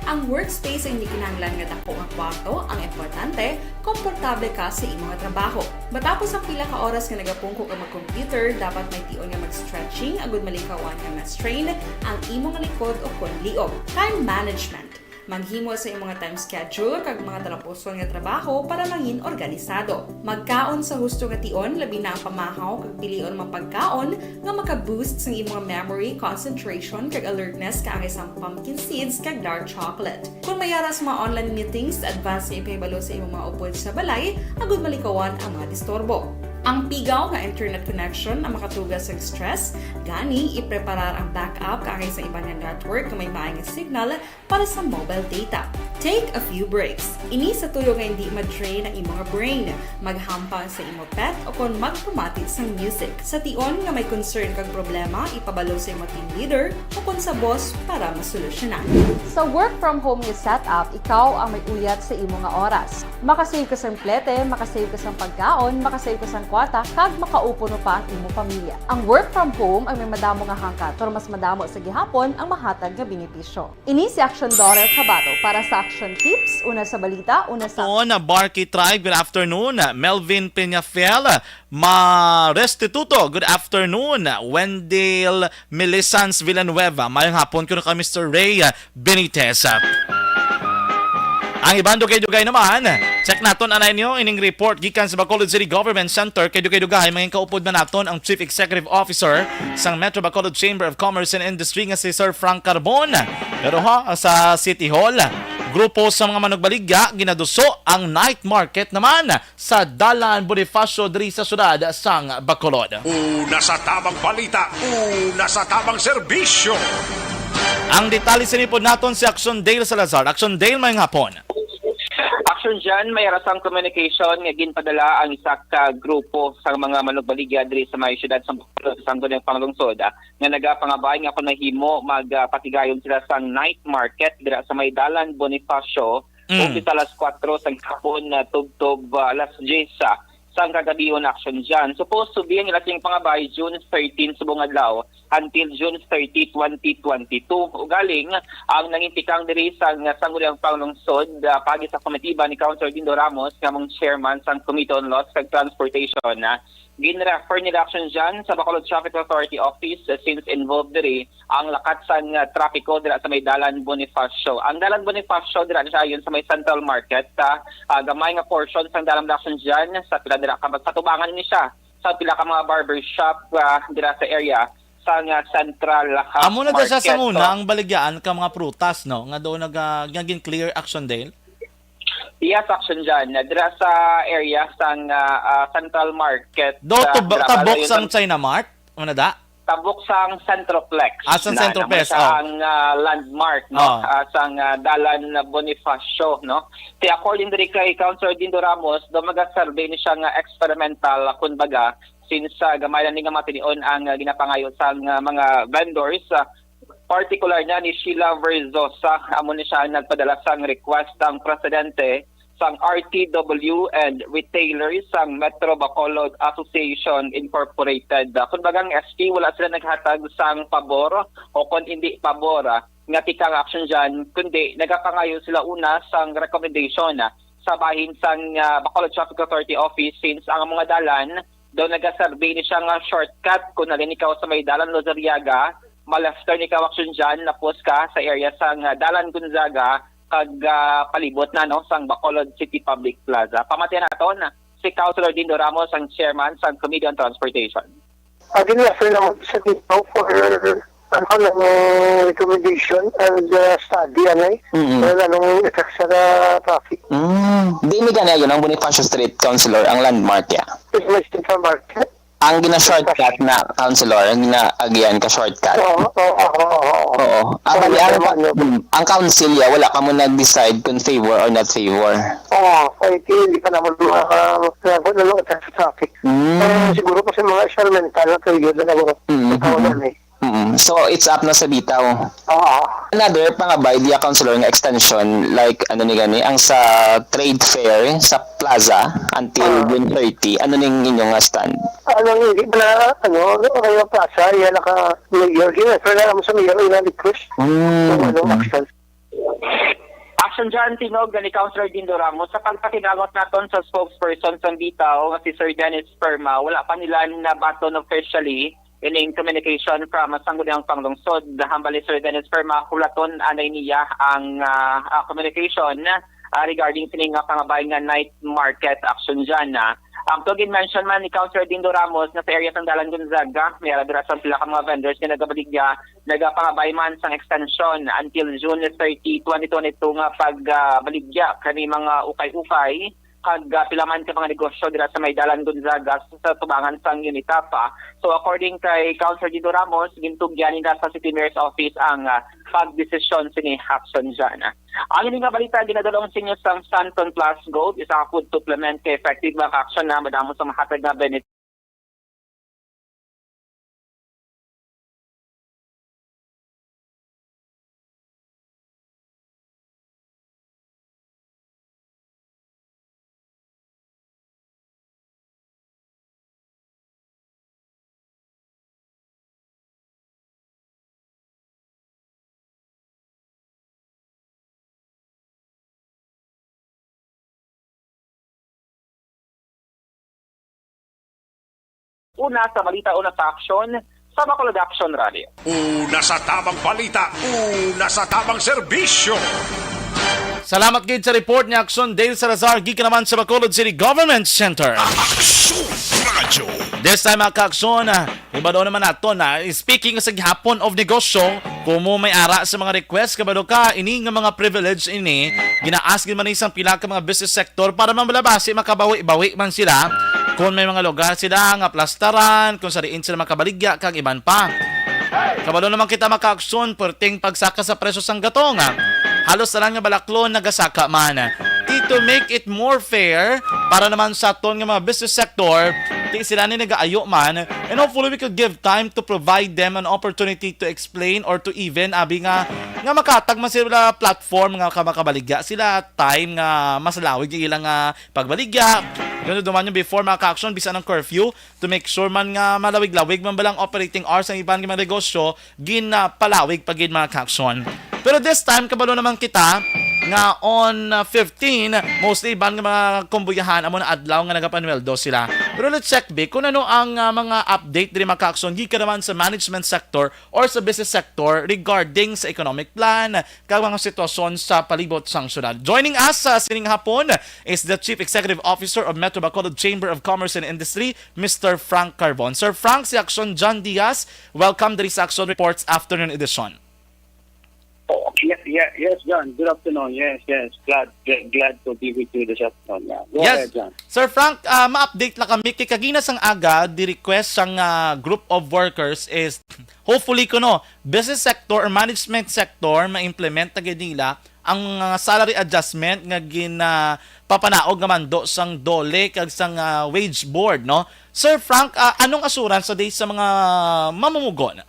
Ang workspace ay hindi kinahanglan nga dako nga kwarto, ang importante, komportable ka sa imong trabaho. Matapos ang pila ka oras nga nagapungko ka mag-computer, dapat may tion nga mag-stretching agud malikawan nga ma-strain ang imong likod o kon liog. Time management. Maghimo sa imong mga time schedule kag mga talapuson nga trabaho para mangin organisado. Magkaon sa husto nga tion, labi na ang pamahaw kag pilion mga pagkaon nga maka-boost sa imong memory, concentration kag alertness kaangay sa pumpkin seeds kag dark chocolate. Kung mayara sa mga online meetings, advance nga ipahibalo sa imong mga upod sa balay, agud malikawan ang mga disturbo. Ang pigaw nga internet connection ang makatugas sa stress, gani ipreparar ang backup kaangay sa ibang network na may maayong signal para sa mobile data. Take a few breaks. Ini sa tuyo nga hindi ma-drain ang imong brain, maghampang sa imong pet o kung magpumati sa music. Sa tion nga may concern kag problema, ipabalo sa imong team leader o kung sa boss para masolusyonan. Sa work from home nga setup, ikaw ang may uyat sa imong nga oras. Makasave ka sa plete, makasave ka sa pagkaon, makasave ka sa kwata kag makaupo no pa ang imo pamilya. Ang work from home ay may madamo nga hangkat, pero mas madamo sa gihapon ang mahatag nga benepisyo. Ini si Action Dorel Cabato para sa Action Tips, una sa balita, una sa... Barky Tribe, good afternoon. Melvin Peñafiel, Restituto, good afternoon. Wendell Melisans Villanueva, mayang hapon ko na ka Mr. Ray Benitez. Ang ibang dugay-dugay naman, check naton anay niyo ining report gikan sa Bacolod City Government Center kay dugay-dugay mga kaupod man naton ang Chief Executive Officer sang Metro Bacolod Chamber of Commerce and Industry nga si Sir Frank Carbon. Pero sa City Hall, grupo sa mga manugbaligya ginaduso ang night market naman sa Dalan Bonifacio diri sa syudad sang Bacolod. Una sa tamang balita, una sa tamang serbisyo. Ang detalye sinipod naton si Action Dale Salazar. Action Dale, mayang hapon. Action dyan, may rasang communication nga ginpadala ang isa ka grupo sa mga manugbaligya diri sa may syudad sa Santo ng Panglungsod nga nagapangabay nga kung nahimo magpatigayon sila sa night market dira sa may Dalan Bonifacio umpisa alas 4 sa hapon na tubtob alas 10 sa kagabion action dyan. Supposed to be ang ilasing pangabay June 13 subong adlaw until June 30, 2022. Ugaling, ang nangintikang diri sa Sangguniang Panglungsod pagi sa komitiba ni Councilor Dindo Ramos nga mong chairman sa Committee on Laws and Transportation ginrefer nila action dyan sa Bacolod Traffic Authority Office since involved diri ang lakat sa trapiko dira sa may Dalan Bonifacio. Ang Dalan Bonifacio dira siya yun sa may Central Market gamay nga portion sa Dalan action dyan sa pila dira katubangan ni siya sa pila ka mga barbershop dira sa area sa Central Amo na Market. siya sa una ang baligyan ka mga prutas no nga doon naging clear Action Dale. Yes, action dyan. Dira sa area sa Central Market. Tabok sang China Mart? Ano da? Tabok sang Centroplex. Sa Centroplex. Ang landmark no? Sang Dalan Bonifacio. No? Kaya according diri kay Councilor Dindo Ramos, do mag-survey ni siya nga experimental kumbaga since gamay na nga matinion ang ginapangayo sa mga vendors. Particular na ni Sheila Verzosa, amo ni siya nagpadala sang request ang presidente sang RTW and retailers sang Metro Bacolod Association Incorporated. Kung bagang ST, wala sila naghatag sang pabor o kung hindi pabor nga tikang action dyan, kundi nagapangayo sila una sang recommendation sa bahin sang Bacolod Traffic Authority Office since ang mga dalan daw nagasurvey ni siya nga shortcut kung nalin ikaw sa may Dalan Lozariaga malafter ni kawaksyon dyan, napos ka sa area sang Dalan Gonzaga kag palibot na no sang Bacolod City Public Plaza. Pamatian naton si Councilor Dindo Ramos ang chairman sang Committee on Transportation. Ginrefer naman sa dito for recommendation and study anong effect sa traffic. Di mi gana yun ang Bonifacio Street Councilor ang landmark ya. It's my Central Market. Ang gina-shortcut na councilor, ang gina-agyan ka shortcut. Oo. Ang council ya, wala ka mo nag-decide kung favor or not favor. Hindi ka naman nalungat sa traffic. Siguro kasi mga experimental na kayo na nagawin. So, it's up na sa bitaw. Another pangabay, diya councilor nga extension, like, ano ni gani, ang sa trade fair sa plaza until June 30, ano ning inyong stand? Hindi ba na, kayo plaza, yan naka-mayor, pero naman sa mayor, yung request. Action. Action dyan, tinog ni Councilor Dindo Ramos sa pagpakinagot naton sa spokesperson sa bitaw nga si Sir Dennis Perma, wala pa nila nabaton officially in communication from Sangguniang Panglungsod. Hambali Sir Dennis Perma, hulaton anay niya ang communication regarding sining pangabay nga night market action dyan. Ang tugin mention man ni Councilor Dindo Ramos na sa area ng Dalan Gonzaga, may aladurasan sila ka mga vendors na nagabaligya, nagapangabay man sang extension until June 30, 2022 nga pagbaligya kani mga ukay-ukay kag pilaman ka mga negosyo dira sa may Dalan Gonzaga sa tubangan sang Unitapa. So according kay Councilor Dindo Ramos, gintugyan nila sa City Mayor's Office ang pagdesisyon sini action dyan. Ang hindi nga balita, ginadalong sa inyo sa Santon Plus Gold, isang food supplement kay effective action na madamo sa mahatag na benefit una sa balita, una sa aksyon sa Bacolod Action Radio. Una sa tamang balita, una sa tamang serbisyo. Salamat gid sa report ni Action Dale Salazar gikan naman sa Bacolod City Government Center. Aksyon Radio. This time mga ka-aksyon, iba doon naman nato na speaking sa gihapon of negosyo, kung mo may ara sa mga request kabado ka ini nga mga privilege ini, gina-ask man isang pila ka mga business sector para mamalabasi makabawi-bawi man sila kung may mga lugar sila nga plastaran, kung sariin sila makabaligya kag iban pa. Kabalo naman kita maka-aksyon perting pagsaka sa presyo sang gatong. Halos na lang nga balaklon nagasaka man. To make it more fair para naman sa aton nga mga business sector, di sila ni nagaayo man, and hopefully we could give time to provide them an opportunity to explain or to even abi nga makatag man sila platform nga makabaligya sila time nga masalawig yung ilang pagbaligya. Ganun duman yung before mga ka-action bisa ng curfew to make sure man nga malawig-lawig man balang operating hours ang ibang mga negosyo ginapalawig pagin mga ka-action. Pero this time kabalo naman kita nga on 15 mostly ibang mga kumbuyahan amo na adlaw nga nagapanueldo sila. Pero let's check kung ano ang mga update diri mga ka-action gikan naman sa management sector or sa business sector regarding sa economic plan kag mga sitwasyon sa palibot sang syudad. Joining us sa sining hapon is the Chief Executive Officer of Metro Bacolod Chamber of Commerce and Industry, Mr. Frank Carbon. Sir Frank, si Action John Diaz, welcome to this Action Reports afternoon edition. Oh, yes, John. Good afternoon. Yes. Glad to be with you this afternoon. Yeah. Go yes, ahead, John. Sir Frank, ma-update lang kami kay kagina sang aga the request sang group of workers is hopefully business sector or management sector ma-implement ta nila ang salary adjustment nga papanaog naman do sang DOLE kag sang wage board, no? Sir Frank, anong assurance sa sa mga mamumugon?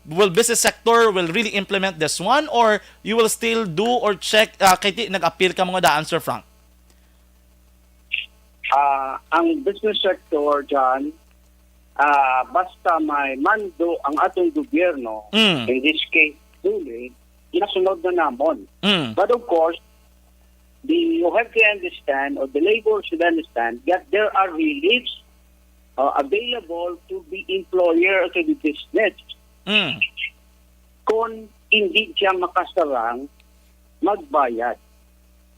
Will business sector will really implement this one or you will still do or check kay nag-appeal ka mga daan, Sir Frank? Ang business sector, John, basta may mando ang atong gobyerno, in this case, DOLE, inasunod na namon. But of course, you have to understand, or the labor should understand, that there are reliefs available to the employer or to the business. Kung hindi siya makasarang magbayad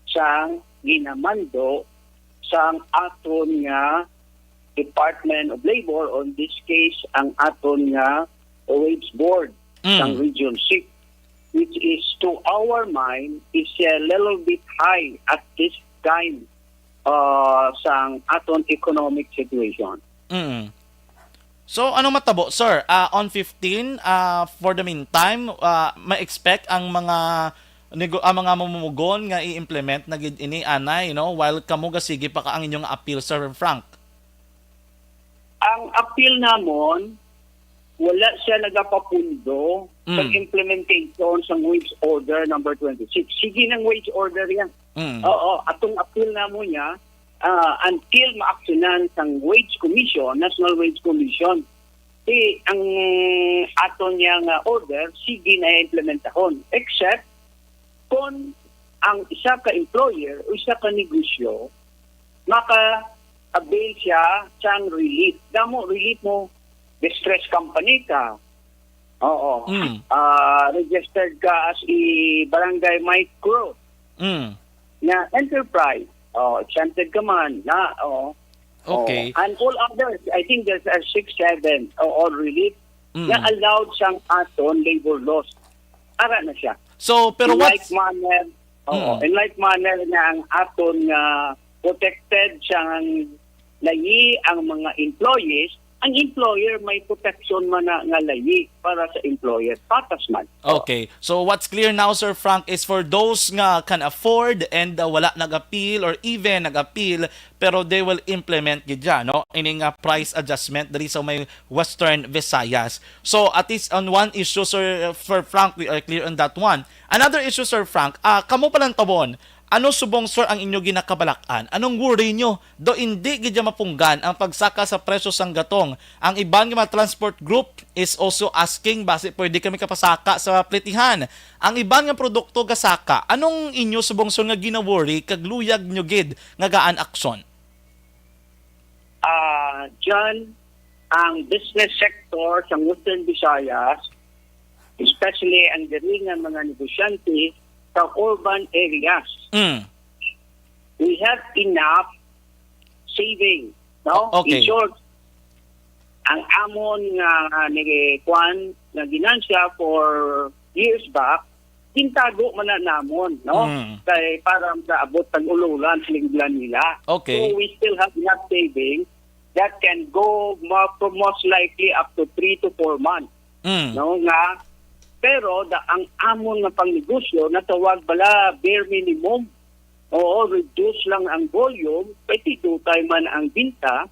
sa ginamando sa aton nga Department of Labor, or in this case, ang aton nga wage board ng Region 6. Which is, to our mind, is a little bit high at this time sa aton economic situation. So, ano matabo, sir? On 15, for the meantime, ma-expect ang mga mamumugon nga i-implement na gid ini anay, while kamuga sige pa ka ang inyong appeal, Sir Frank? Ang appeal namon, wala siya nagapapundo sa implementation sa wage order number 26. Sige ng wage order yan. Oo, atong appeal na mo niya until maaksyonan sang wage commission, National Wage Commission. Ang aton niyang order, sige na implementahon. Except kung ang isa ka employer o isa ka negosyo, maka-avail siya sang relief. Damo, relief mo, distress company ka. Oo. Registered ka as a barangay micro. Na enterprise. Exempted ka man. Okay. And all others, I think there's 6-7 all relief na allowed siyang aton labor laws. Ara na siya. So, pero in like manner na ang aton protected siyang layi ang mga employees, ang employer may protection man nga layi para sa employer. Patas man. Okay. So what's clear now, Sir Frank, is for those nga can afford and wala nag-appeal or even nag-appeal, pero they will implement gidya, no? Ining price adjustment dali sa may Western Visayas. So at least on one issue, Sir Frank, we are clear on that one. Another issue, Sir Frank, kamo palang tabon, ano subong, sir, ang inyo ginakabalakan? Anong worry nyo? Do hindi gidya mapunggan ang pagsaka sa presyo sang gatong. Ang ibang mga transport group is also asking base pwede kami kapasaka sa plitihan. Ang ibang nga produkto gasaka, anong inyo subong, sir, nga gina-worry kag luyag nyo gid nga gaan aksyon? John, ang business sector sa Western Visayas, especially ang diri nga mga negosyante sa urban areas. We have enough saving. No? Okay. In short, ang amon nga nagikuan na ginansya for years back, tintago man na namon, no? Kay para maabot tag ululan silinglan nila. Okay. So we still have enough savings that can go most likely up to 3 to 4 months. No nga, pero ang amon nga pangnegosyo natawag bala bare minimum. Oo, reduce lang ang volume, pwede tutay man ang binta,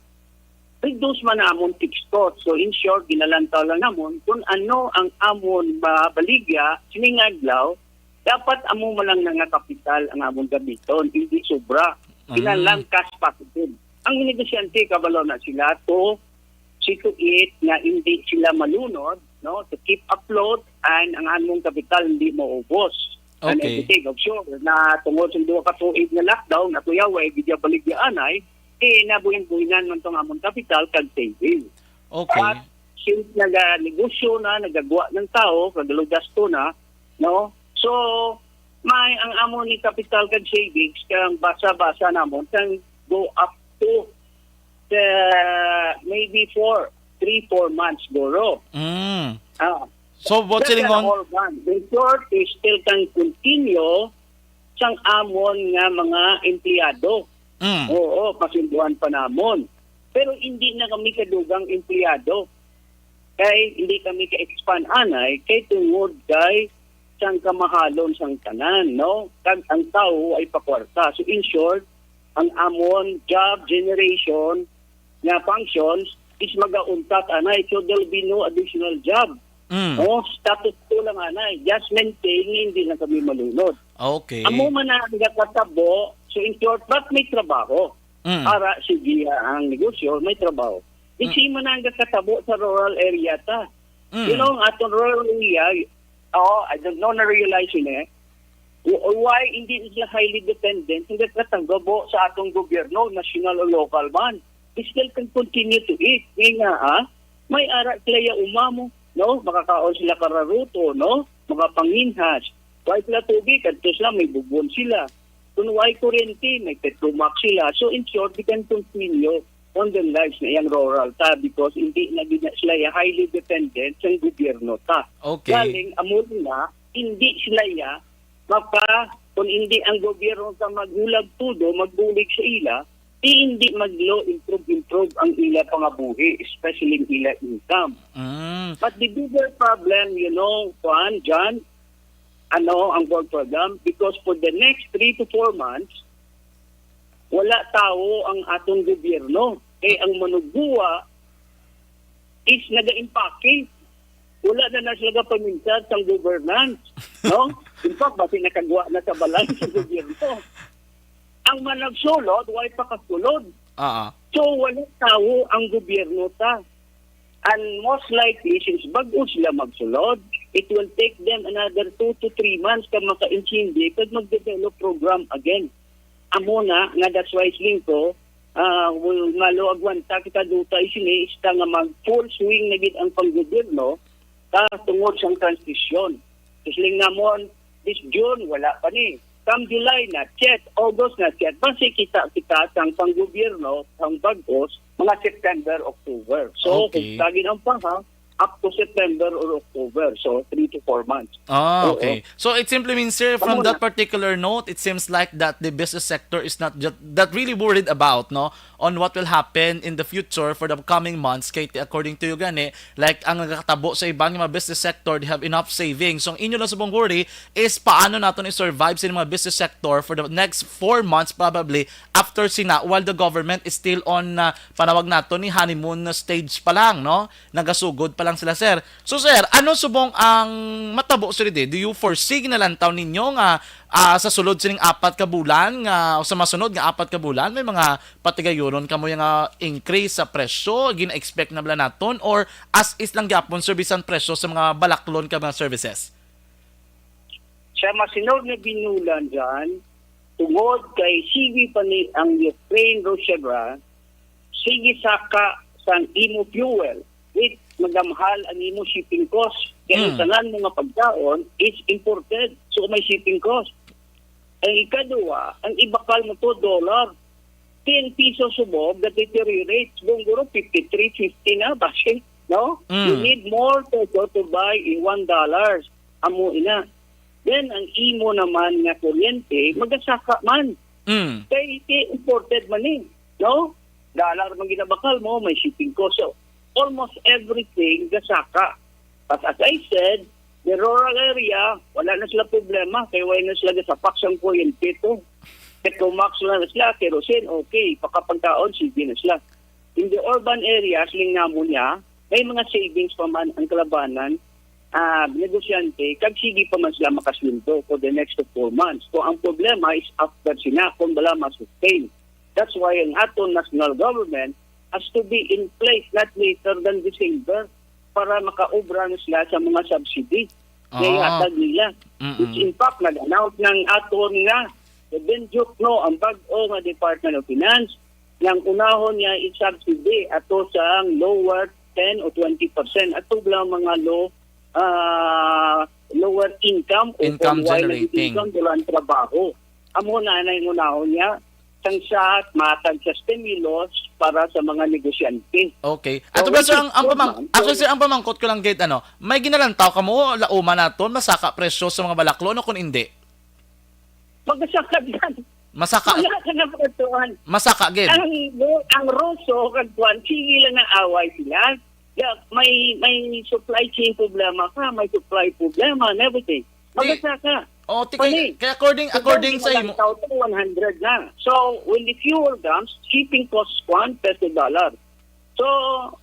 reduce man amon fixed cost. So in short, ginalantaw lang namon kung ano ang amon baligya, siningaglaw, dapat amo man lang nga kapital ang amon gamiton, hindi sobra. Kinalang cash positive. Ang negosyante kabalo na sila to see to it na hindi sila malunod, no, to keep afloat and ang among kapital hindi maubos. Okay. And everything, of sure, na tungod sa 2 ka tuig na lockdown, na kuyaway, bigya baligyan ay, nabuhin-buhinan man itong among kapital kag saving. Okay. At since nag-negosyo na, nagagawa ng tao, kagalugasto na, no? So, may ang amon ni capital kag savings, kang basa-basa namon, kang go up to maybe 3-4 months goro. So, what's sitting on? The short is still can continue sang amon nga mga empleyado. Oo, pasinduhan pa namon. Pero hindi na kami kadugang empleyado. Kay hindi kami ka-expand anay, kay tungod kay sang kamahalon sang tanan, no? Kag ang tao ay pakwarta. So in short, ang amon job generation nga functions is magauntat anay. So there'll be no additional job. No, status ko lang anay. Just maintain, hindi na kami malunod. Okay. Amo man na nagkatabo, so in short, but may trabaho. Para sige ang negosyo, may trabaho. Hindi man na nagkatabo sa rural area ta. You know, atong rural area, I don't know na-realize yun why hindi sila highly dependent, hindi katagabo sa atong gobyerno, national o local man. We still can continue to eat. Ngayon nga, may ara sila umamo. No, makakaon sila kararuto, no? Mga panginhas. Why sila tubig, kadto sila, may bubon sila. Kung why kuryente, may petromax sila. So in short, we can continue on their lives na yung rural ta because hindi na sila highly dependent sa gobyerno ta. Okay. Galing, amon na, hindi sila kung hindi ang gobyerno ta maghulag tudo, magbulig sa ila, hindi maglo improve ang ila pangabuhi, especially ang ila income. But the bigger problem, you know, John, ang work program, because for the next 3 to 4 months, wala tao ang atong gobyerno. Kaya ang manugbuwa is naga-impake. Wala na sila paminsad sa governance. No? In fact, basi nakagawa na sa balay sa gobyerno. Ang managsulod, why pa kasulod? So, walang tao ang gobyerno ta. And most likely, since bago sila magsulod, it will take them another 2 to 3 months ka maka-intindi pag mag-develop program again. Amo na, nga that's why ko, maluagwan ta kita duta isini, ista nga mag-full swing na gid ang panggobyerno tungod sa transisyon. Isling namon, this June, wala pa ni. Come July na, chet, August na, chet. Basi kita sang panggobyerno, ang bagos, mga September, October. So, Okay. kung tagin ang paha, up to September or October. So, 3 to 4 months. Okay. So it simply means, sir, from that particular note, it seems like that the business sector is not just that really worried about, no, on what will happen in the future for the coming months. Kaya according to you gani, like ang nagkatabo sa ibang mga business sector, they have enough savings. So ang inyo lang subong worry is paano natin i-survive sa mga business sector for the next 4 months probably after sina, while the government is still on panawag nato ni honeymoon stage pa lang, no? Nagasugod pa lang sila, sir. So sir, ano subong ang matabo sir do you foresee na lang taon ninyo nga sa sulod sining 4 ka bulan nga o sa masunod nga 4 ka bulan may mga patigayonon kamo nga increase sa presyo gina-expect na bala naton or as is lang gyapon servisan presyo sa mga balaklon ka mga services? Sa masunod na binulan dyan, tungod kay sige pa ni ang Ukraine-Russia, sige sa sang imo fuel. It magamahal ang imo shipping cost. Kaya tanan mga pagkaon is imported. So may shipping cost. Ang ikadua, ang ibakal mo to $, 10 pesos subog that deteriorate. Siguro 53, 50 na. Bakit? No? You need more peso to buy in $1. Amo ina. Then, ang imo naman nga kuryente, magasaka man. Kaya imported man eh. No? Dollar man ginabakal mo, may shipping cost. So, almost everything gasaka. But as I said, the rural area, wala na sila problema. Kaya wala na sila gasapak sang kuryente to. Petromax na sila, kerosene, okay. Pakapagkaon, sige na sila. In the urban areas, lingnamo niya, may mga savings pa man ang kalabanan, negosyante, kag sige pa man sila makasweldo for the next 4 months. So ang problema is after sina, kung wala masustain. That's why ang aton national government has to be in place not later than December para makaobra na sila sa mga subsidy na ihatag nila. Which in fact, nag-announce ng aton nga, the Benjuk, no, ang bag-o nga Department of Finance, yung unahon niya i-subsidy ato sa lower 10 o 20%. Ato lang mga lower income o generating income doon trabaho. Amo na yung unahon niya sang sa matag sa stimulus para sa mga negosyante. Okay. Ato ba sir, ang pamangkot ko lang gate may ginalantaw ka mo lauma naton masaka presyo sa mga balaklo no kun hindi. Magasaka yan. Masaka. Wala ka na presyohan. Masaka gid. Ang Rosso kag kuan sige lang na away sila. Yeah, may supply chain problema ka, may supply problema and everything. Magasaka. Kaya according sa imo 100 na. So when the fuel comes, shipping costs $1 $1. So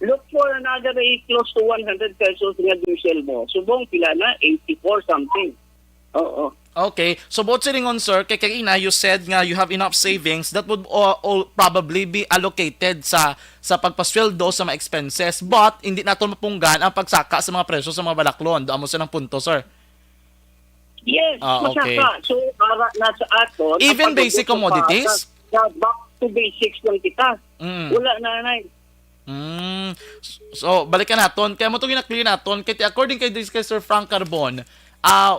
look for another close to 100 pesos nga diesel mo. Subong pila na 84 something. Oo. Okay. So both silingon sir, kay Karina, you said nga you have enough savings that would all probably be allocated sa pagpasweldo sa mga expenses, but hindi nato mapunggan ang pagsaka sa mga presyo sa mga balaklon. Doon mo silang punto, sir. Yes, okay. Masaka. So para nasa aton, even basic commodities, back to basics lang kita. Wala na. So balikan naton, kaya mo to ginaklear naton kay according kay Sir Frank Carbon,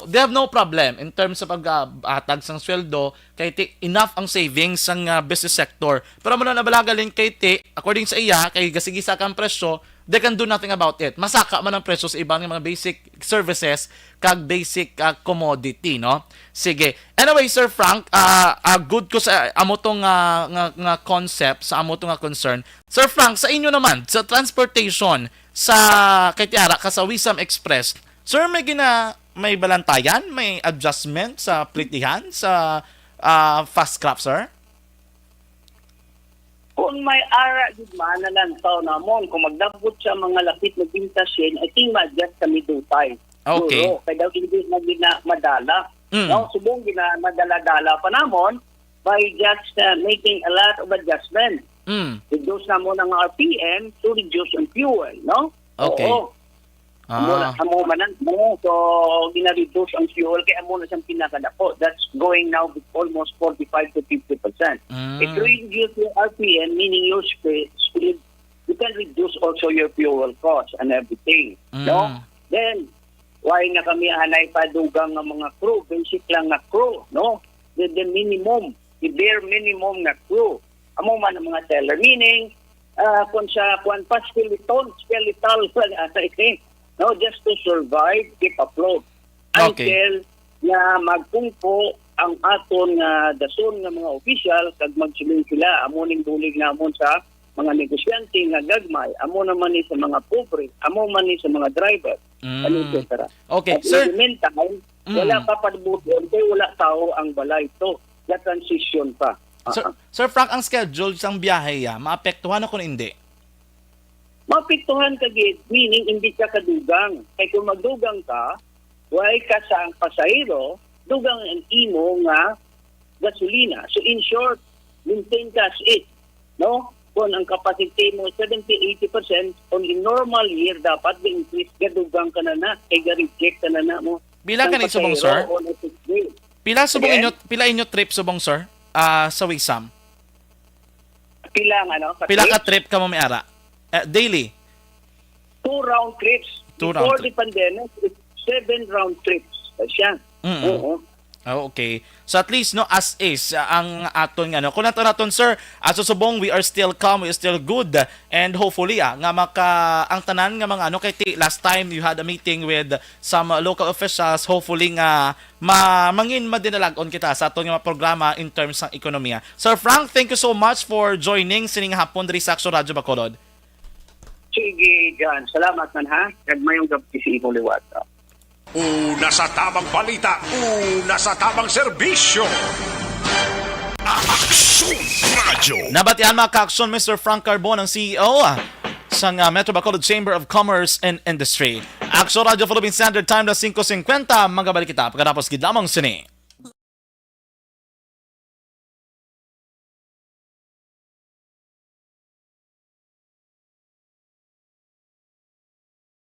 they have no problem in terms of pag-atag sang sweldo kay enough ang savings sang business sector. Pero mo na nabalagaling kay according sa iya kay gasigisa kang presyo, they can do nothing about it. Masaka man ang presyo sa ibang mga basic services kag basic commodity, no? Sige. Anyway, Sir Frank, good ko sa amo tong nga concept, sa amo tong nga concern. Sir Frank, sa inyo naman sa transportation sa kay Tiara ka sa Wisam Express, sir, may balantayan, may adjustment sa plitihan, sa fast crop, sir? Kung may ara, man na lang tao namon, kung magdabot sa mga lapit na bintasyon, I think ma-adjust kami dutay. Okay. Kaya daw hindi na madala. No, subong madala-dala pa namon by just making a lot of adjustment. Reduce namon ang RPM to reduce ang fuel, no? Okay. Oo. Amo manan mo, so gina-reduce ang fuel kaya amo na siyang pinakadako. That's going now with almost 45 to 50%. If you reduce your RPM, meaning your speed, you can reduce also your fuel cost and everything. No? Then, why na kami hanay padugang ng mga crew? Basic lang na crew, no? The minimum, the bare minimum na crew. Amo man ang mga teller, meaning, kung pa skeletal no, just to survive, keep afloat. Until na magpungpo ang aton dason ng mga official kag magsiling sila amoning dulig namon sa mga negosyante nga gagmay, amo naman ni sa mga pobre, amo man ni sa mga driver. Etc. Okay, at sir. Meantime, wala pa padbuton kay wala tao ang balay to. Na transition pa. Sir Frank, ang schedule sang biyahe maapektuhan ako hindi? Mapiktuhan ka gid, meaning hindi ka kadugang. Kaya kung magdugang ka, why ka sa ang pasahero, dugang ang imo nga gasolina. So in short, maintain ka as it. No? Kung ang capacity mo 70-80%, on the normal year, dapat i-increase kadugang ka na, kaya ga-reject ka na mo. Pila ka ni subong, sir? Pila inyo trip subong, sir? Sa Wisam? Pila ka trip ka mo may ara? daily? 2 round trips. Two Before round the pandemic, 7 round trips siya. Oo. Oh, okay. So at least no as is ang aton nga no. Kung naton sir, susubong we are still calm, we are still good and hopefully nga ang tanan nga mga kay last time you had a meeting with some local officials, hopefully nga mangin madinalagon kita sa aton nga programa in terms ng ekonomiya. Sir Frank, thank you so much for joining sining hapon diri sa Aksyon Radyo Bacolod. Sige, John. Salamat man ha. Kagmayong gabi si Ibo Liwata. Una sa tamang balita, una sa tamang serbisyo. Aksyon Radio. Nabatian mga ka-aksyon, Mr. Frank Carbon, ang CEO sa Metro Bacolod Chamber of Commerce and Industry. Aksyon Radio Philippine Standard Time na 5:50. Magabalik kita pagkatapos gid lamang sini.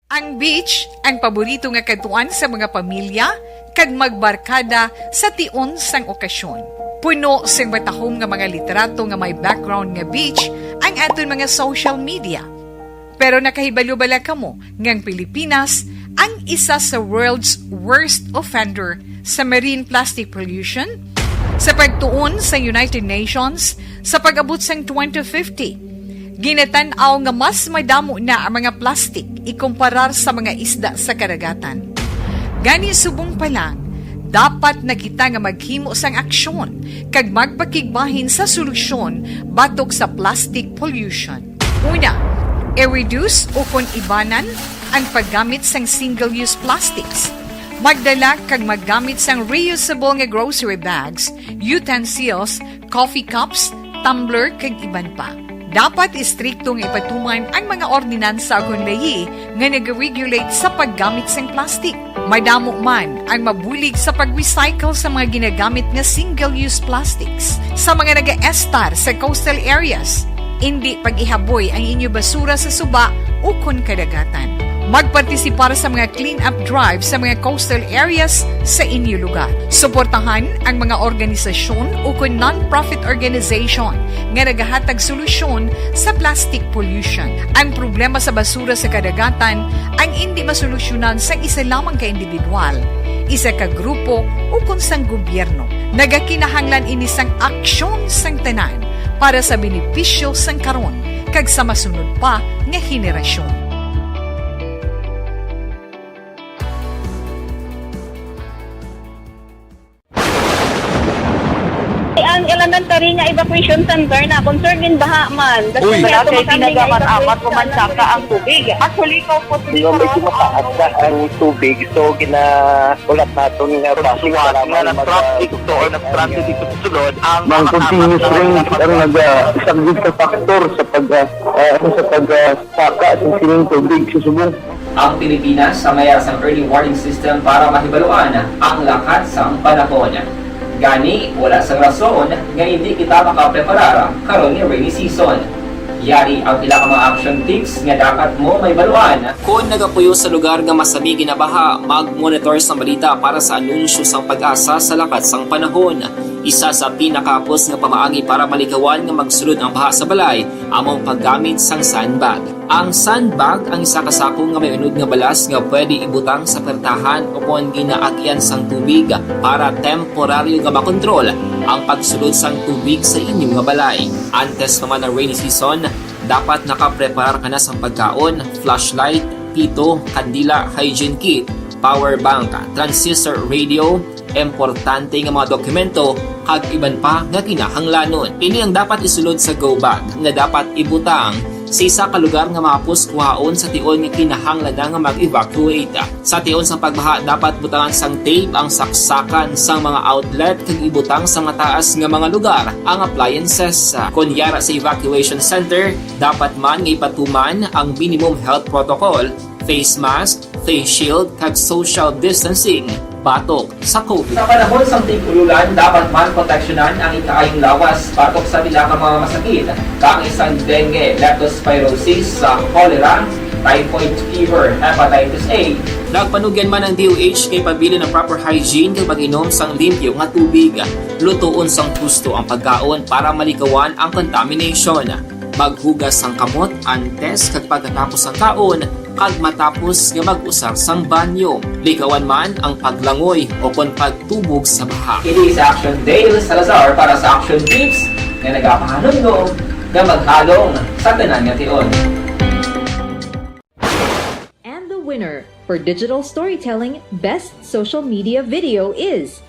Ang beach, ang paborito nga katuan sa mga pamilya, kag magbarkada sa tion sang okasyon. Puno sang batahom nga mga literato nga may background nga beach ang aton mga social media. Pero nakahibalo-bala kamo ngang Pilipinas ang isa sa world's worst offender sa marine plastic pollution? Sa pagtuon sa United Nations, sa pag-abot sang 2050, ginatanaw nga mas madamo na ang mga plastic ikumparar sa mga isda sa karagatan. Gani subong pa lang, dapat na kita nga maghimo sang aksyon kag magpakigbahin sa solusyon batok sa plastic pollution. Una, i-reduce o kung ibanan ang paggamit sang single-use plastics. Magdala kag maggamit sang reusable nga grocery bags, utensils, coffee cups, tumbler kag iban pa. Dapat istriktong ipatuman ang mga ordinansa kung layi nga nag-regulate sa paggamit ng plastic. Madamo man ang mabulig sa pag-recycle sa mga ginagamit nga single-use plastics sa mga nag-estar sa coastal areas. Hindi pag-ihaboy ang inyo basura sa suba o kun kadagatan. Magpartisipar sa mga clean-up drive sa mga coastal areas sa inyo lugar. Suportahan ang mga organisasyon o kung non-profit organization nga nagahatag solusyon sa plastic pollution. Ang problema sa basura sa kadagatan ang hindi masolusyonan sa isa lamang ka individual, isa ka grupo o kung sang gobyerno. Nagakinahanglan ini sang aksyon sang tanan para sa benepisyo sang karon kag sa masunod pa nga henerasyon. Ang elementary nga evacuation center na concern din baha man. Uy, Kasi pinagamat-amat kumansaka ang tubig. Actually, ko po Yung medyo mataas na ang tubig, so ginaulat natin nga plastic para traffic to or nag-traffic dito sa sulod ang continuous range ang isang good factor sa pagsaka sa sining tubig sa subong. Ang Pilipinas sa mayas ang early warning system para mahibaluan ang lakas ng panahon. Gani, wala sang rason nga hindi kita makapreparar karon ni rainy season. Yari ang pila ka mga action tips nga dapat mo may baluan. Kung nagapuyo sa lugar nga masabi ginabaha, mag-monitor sa balita para sa anunsyo sang pag-asa sa lakat sang panahon. Isa sa pinakapos nga pamaagi para malikawan nga magsulod ang baha sa balay, among paggamit sang sandbag. Ang sandbag ang isa ka sako nga may unod nga balas nga pwede ibutang sa pertahan o kung ginaagyan sang tubig para temporaryo nga makontrol ang pagsulod sang tubig sa inyong nga balay. Antes naman ng rainy season, dapat nakapreparar ka na sang pagkaon, flashlight, pito, kandila, hygiene kit, power bank, transistor radio, importante nga mga dokumento kag iban pa nga kinahanglanon. Ini ang dapat isulod sa go bag nga dapat ibutang sa isa ka lugar nga mapos kuhaon sa tion nga kinahanglan nga mag-evacuate. Sa tion sa pagbaha dapat butangan sang tape ang saksakan sang mga outlet kag ibutang sa mataas nga mga lugar ang appliances. Kunyara sa evacuation center, dapat man nga ipatuman ang minimum health protocol, face mask, face shield kag social distancing batok sa COVID. Sa panahon sa tig-ululan, dapat man proteksyonan ang ikaayong lawas batok sa pila ka mga masakit, kang isang dengue, leptospirosis, cholera, typhoid fever, hepatitis A. Nagpanugyan man ang DOH kay pabili ng proper hygiene kay pag-inom sang limpyo nga tubig. Lutuon sang gusto ang pagkaon para malikawan ang contamination. maghugas sang kamot antes kag pagkatapos ang kaon kag matapos nga mag-usar sang banyo. Likawan man ang paglangoy o kon pagtubog sa baha. Kini sa Action Dale Salazar para sa Action Tips nga nagapahanungnog nga maghalong sa tanan nga tion. And the winner for Digital Storytelling Best Social Media Video is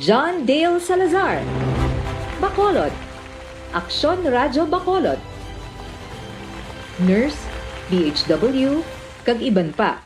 John Dale Salazar, Bacolod, Aksyon Radyo Bacolod, Nurse, DHW, kag iban pa.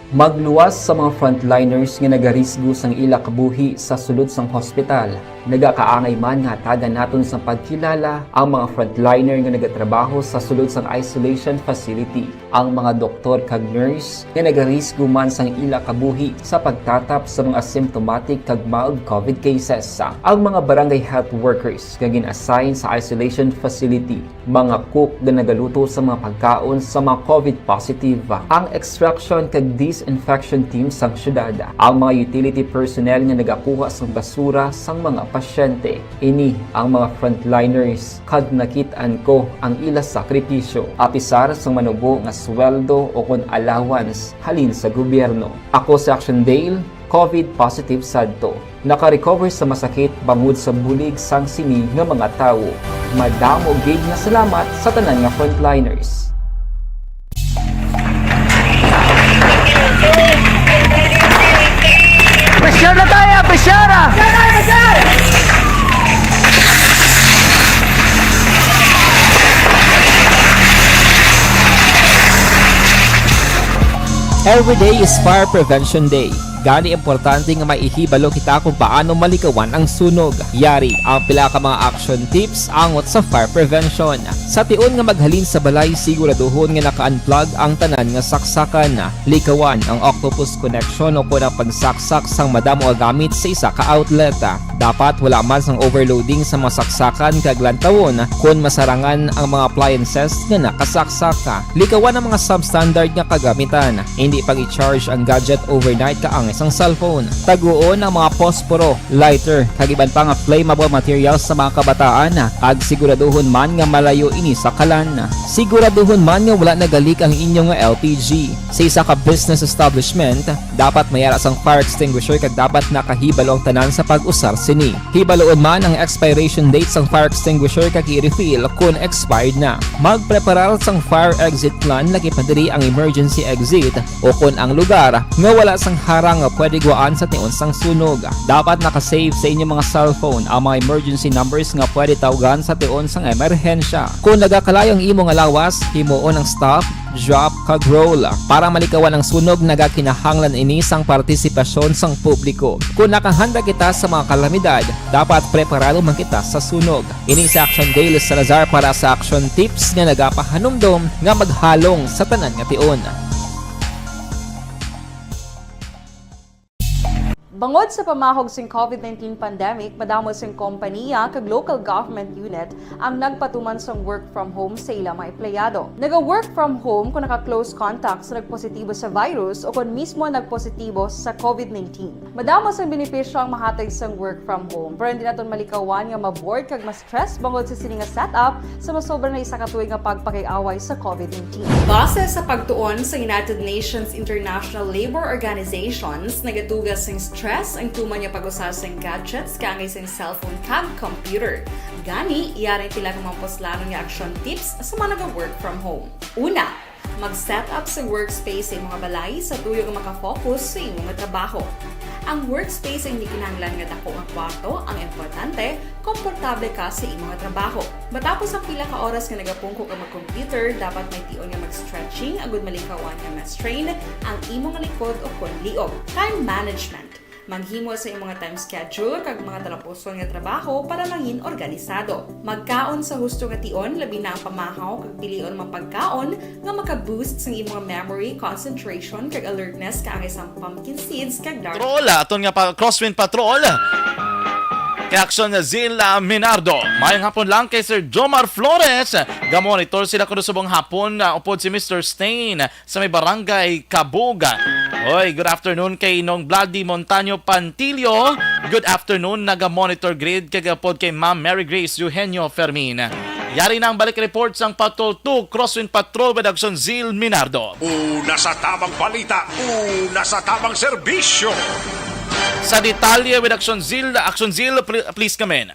Magluwas sa mga frontliners nga nagarisgo sang ila kabuhi sa sulod sang hospital. Nagakaangay man nga tagan naton sa pagkilala ang mga frontliner nga nagatrabaho sa sulod sang isolation facility. Ang mga doktor kag nurse nga nagarisgo man sang ila kabuhi sa pagtatap sa mga asymptomatic kag mild COVID cases. Ang mga barangay health workers nga gin-assign sa isolation facility, mga cook nga nagaluto sa mga pagkaon sa mga COVID positive, ang extraction kag disinfection team sang syudad, ang mga utility personnel nga nagakuha sang basura sang mga pasyente. Ini ang mga frontliners kag nakitaan ko ang ila sakripisyo apisar sang manubo nga sweldo o kon allowance halin sa gobyerno. Ako sa Action Dale, COVID positive sadto. Naka-recover sa masakit bangod sa bulig sang sini nga mga tawo. Madamo gid nga salamat sa tanan nga frontliners. Pressure na tayo! Pressure! Every day is Fire Prevention Day. Gani importante nga maihibalo kita kung paano malikawan ang sunog. Yari ang pila ka mga action tips angot sa fire prevention. Sa tion nga maghalin sa balay, siguraduhon nga naka-unplug ang tanan nga saksakan. Likawan ang octopus connection o kung ang pagsaksak sang madamo nga gamit sa isa ka outlet. Dapat wala man sang overloading sa mga saksakan kag lantawon kung masarangan ang mga appliances nga nakasaksaka. Likawan ang mga substandard nga kagamitan. Hindi pag i-charge ang gadget overnight kaang isang cellphone. Taguon ang mga posporo, lighter, kag iban pa nga flammable materials sa mga kabataan. Ag siguraduhon man nga malayo ini sa kalan. Siguraduhon man nga wala nagalik ang inyong LPG. Sa isa ka business establishment, dapat mayara sang fire extinguisher kag dapat nakahibalo ang tanan sa pag-usar sini. Hibaloon man ang expiration date sang fire extinguisher kag i-refill kung expired na. Magpreparar sang fire exit plan lagi pa diri ang emergency exit o kung ang lugar nga wala sang harang nga pwede guaan sa tion sang sunog. Dapat nakasave sa inyong mga cellphone ang mga emergency numbers nga pwede tawagan sa tion sang emerhensya. Kung nagakalayo ang imong alawas, himuon ang stop, drop, kag roll. Para malikawan ang sunog, nagakinahanglan ini sang partisipasyon sang publiko. Kung nakahanda kita sa mga kalamidad, dapat preparado man kita sa sunog. Ini sa Action Dale Salazar para sa Action Tips nga nagapahanumdom nga maghalong sa tanan nga tion. Bangod sa pamahog sing COVID-19 pandemic, madamo sing kompanya kag local government unit ang nagpatuman sang work from home sa ilang mga empleyado. Naga-work from home kung naka-close contact sa nagpositibo sa virus o kung mismo nagpositibo sa COVID-19. Madamo sang benepisyo ang mahatag sang work from home, pero hindi naton malikawan nga ma-bored kag ma-stress bangod sa sini nga setup sa masobra na isa ka tuig nga pagpakiaway sa COVID-19. Base sa pagtuon sa United Nations International Labor Organizations, nagatugas sing stress ang tuman niya pag-usar sa gadgets kangay sa cellphone kag computer. Gani, iyaring pila ng mga poslano nga action tips sa mga nag-work from home. Una, mag-set up sa workspace sa mga balay sa tuyo nga makafocus sa imong trabaho. Ang workspace ay hindi kinahanglan nga dako ang kwarto, ang importante, komportable ka sa imong trabaho. Matapos ang pila ka oras nga nagapungko ka mag-computer, dapat may tion nga mag-stretching agud malikawan nga ma-strain ang imong likod o kon liog. Time management. Maghimo sa imong time schedule kag mga talapuson nga trabaho para maging organisado. Magkaon sa husto nga tion, labi na ang pamahaw kag pilion mga pagkaon nga maka-boost sa imong memory, concentration kag alertness kag isang pumpkin seeds kag dark. Patrol, aton nga pa crosswind patrol. Kay Action Zilla Minardo. Mayang hapon lang kay Sir Jomar Flores. Gamonitor sila kuno subong hapon upod si Mr. Stain sa may barangay Kabuga. Oy, good afternoon kay Nong Bloody Montaño Pantilio. Good afternoon, naga-monitor grid kagapod kay Ma'am Mary Grace Eugenio Fermin. Yari na ang balik report sang Patrol 2 Crosswind Patrol with Action Zil Minardo. Una sa tamang balita, una sa tamang serbisyo. Sa detalye with Action Zil, please come in.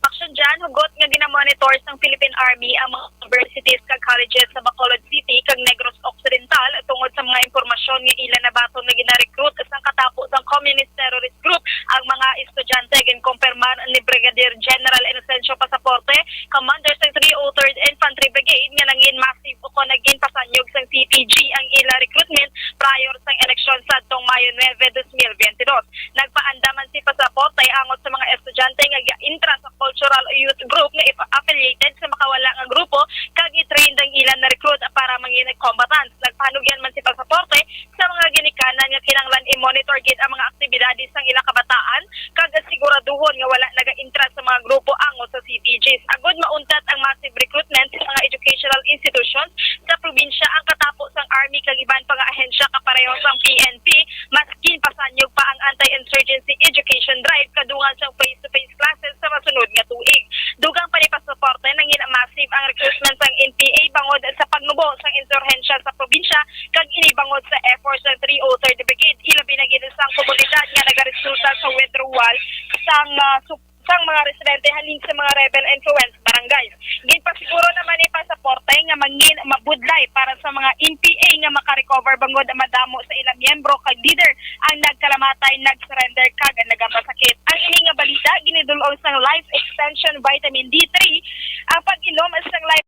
Action dyan, hugot nga ginamonitor ng Philippine Army ang mga universities kag colleges sa Bacolod City kag Negros Occidental tungod sa mga impormasyon nga ilan na baton na gina-recruit sa katapos ng communist terrorist group ang mga estudyante ginkumpirmar ni Brigadier General Inocencio Pasaporte, commander sa 303rd Infantry Brigade nga nangin massive o naging pasanyog sa CPG ang ila recruitment prior sa eleksyon sa tong Mayo 9, 2022. Nagpaandaman si Pasaporte angot sa mga estudyante nga intra sa cultural youth group nga affiliated sa makawala nga grupo kag i-train ang ilan na recruit para mangin combatants. Nagpanugyan man si Pasaporte sa mga ginikanan nga kinahanglan i-monitor gid ang mga aktibidades sang ilang kabataan kag siguraduhon nga wala naga-interest sa mga grupo angot sa CPGs. Agud mauntat ang massive recruitment sa mga educational institutions sa probinsya ang katapos ang Army kag iban pa nga ahensya kapareho sa PNP maskin pasanyog pa ang anti-insurgency education drive kadungan sa face-to-face classes sa masunod nga tuig. Dugang pa ni Pasaporte nangin massive ang recruitment sang NPA bangod sa pagnubo sang insurhensya sa probinsya kag inibangod sa efforts ng 303rd Brigade ilabi na gid sang komunidad nga nagaresulta sa withdrawal sang mga residente halin sa mga rebel influenced barangays. Ginpasiguro naman ni Pasaporte nga mangin mabudlay para sa mga NPA nga makarecover bangod madamo sa ilang miyembro kag leader ang nagkalamatay nag-surrender kag nagamasakit. Ang ini nga balita ginidulong sang Life Extension Vitamin D3 ang pag-inom sang Life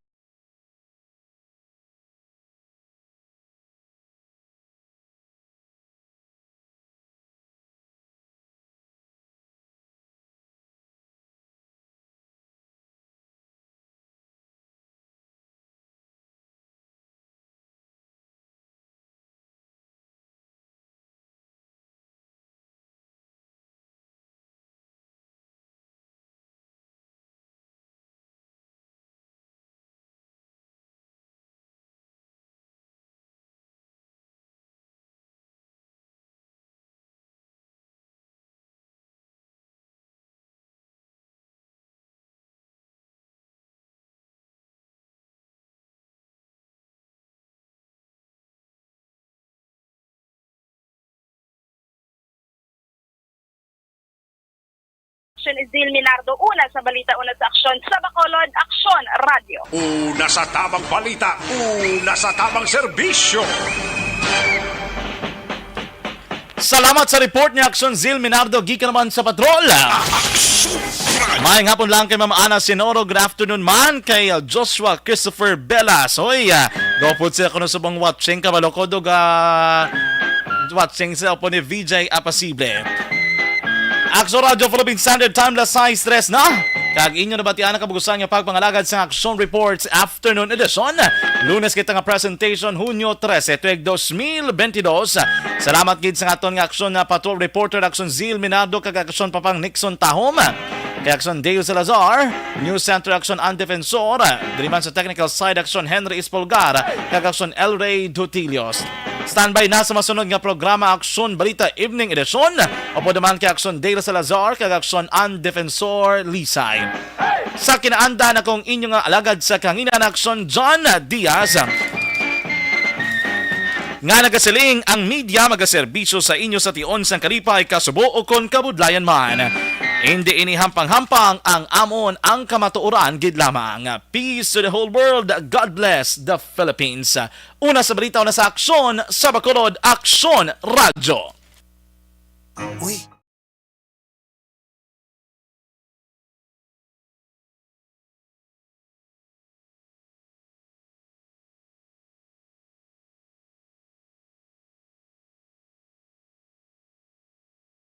is Zil Minardo, una sa balita, una sa aksyon sa Bacolod, Aksyon Radio. Una sa tamang balita, una sa tamang serbisyo. Salamat sa report ni Action Zil Minardo, gikan naman sa patrol. Maayong hapon lang kay Ma'am Ana Sinoro. Good afternoon man kay Joshua Christopher Belas. Hoy, gopod siya kuno sa bang watching kabalokodo watching sa po ni VJ Apasible. Action Radio Philippine Standard Time la 6:03 na. Kag inyo na batian ang kabugusan nga pagpangalagad sa Action Reports Afternoon Edition. Lunes kita nga presentation Hunyo 13, tuig 2022. Salamat gid sa aton nga Action na Patrol Reporter Action Zil Minardo kag Action Papang Nixon Tahom. Kay Action Dale Salazar, News Center Action Andefensor, diriman sa technical side Action Henry Espolgar, kag Action El Rey Dutilios. Standby na sa masunod nga programa Action Balita Evening Edition. Opo naman kay Action Dale Salazar, kag Action Andefensor Lisay. Sa kinaanda na kong inyo nga alagad sa kanginan Action John Diaz. Nga nagasiling ang media magaserbisyo sa inyo sa tion sang kalipay kasubo o kon kabudlayan man. Hindi inihampang-hampang ang amon ang kamatuoran gid lamang. Peace to the whole world. God bless the Philippines. Una sa balita, una sa aksyon sa Bacolod, Aksyon Radio. Uy,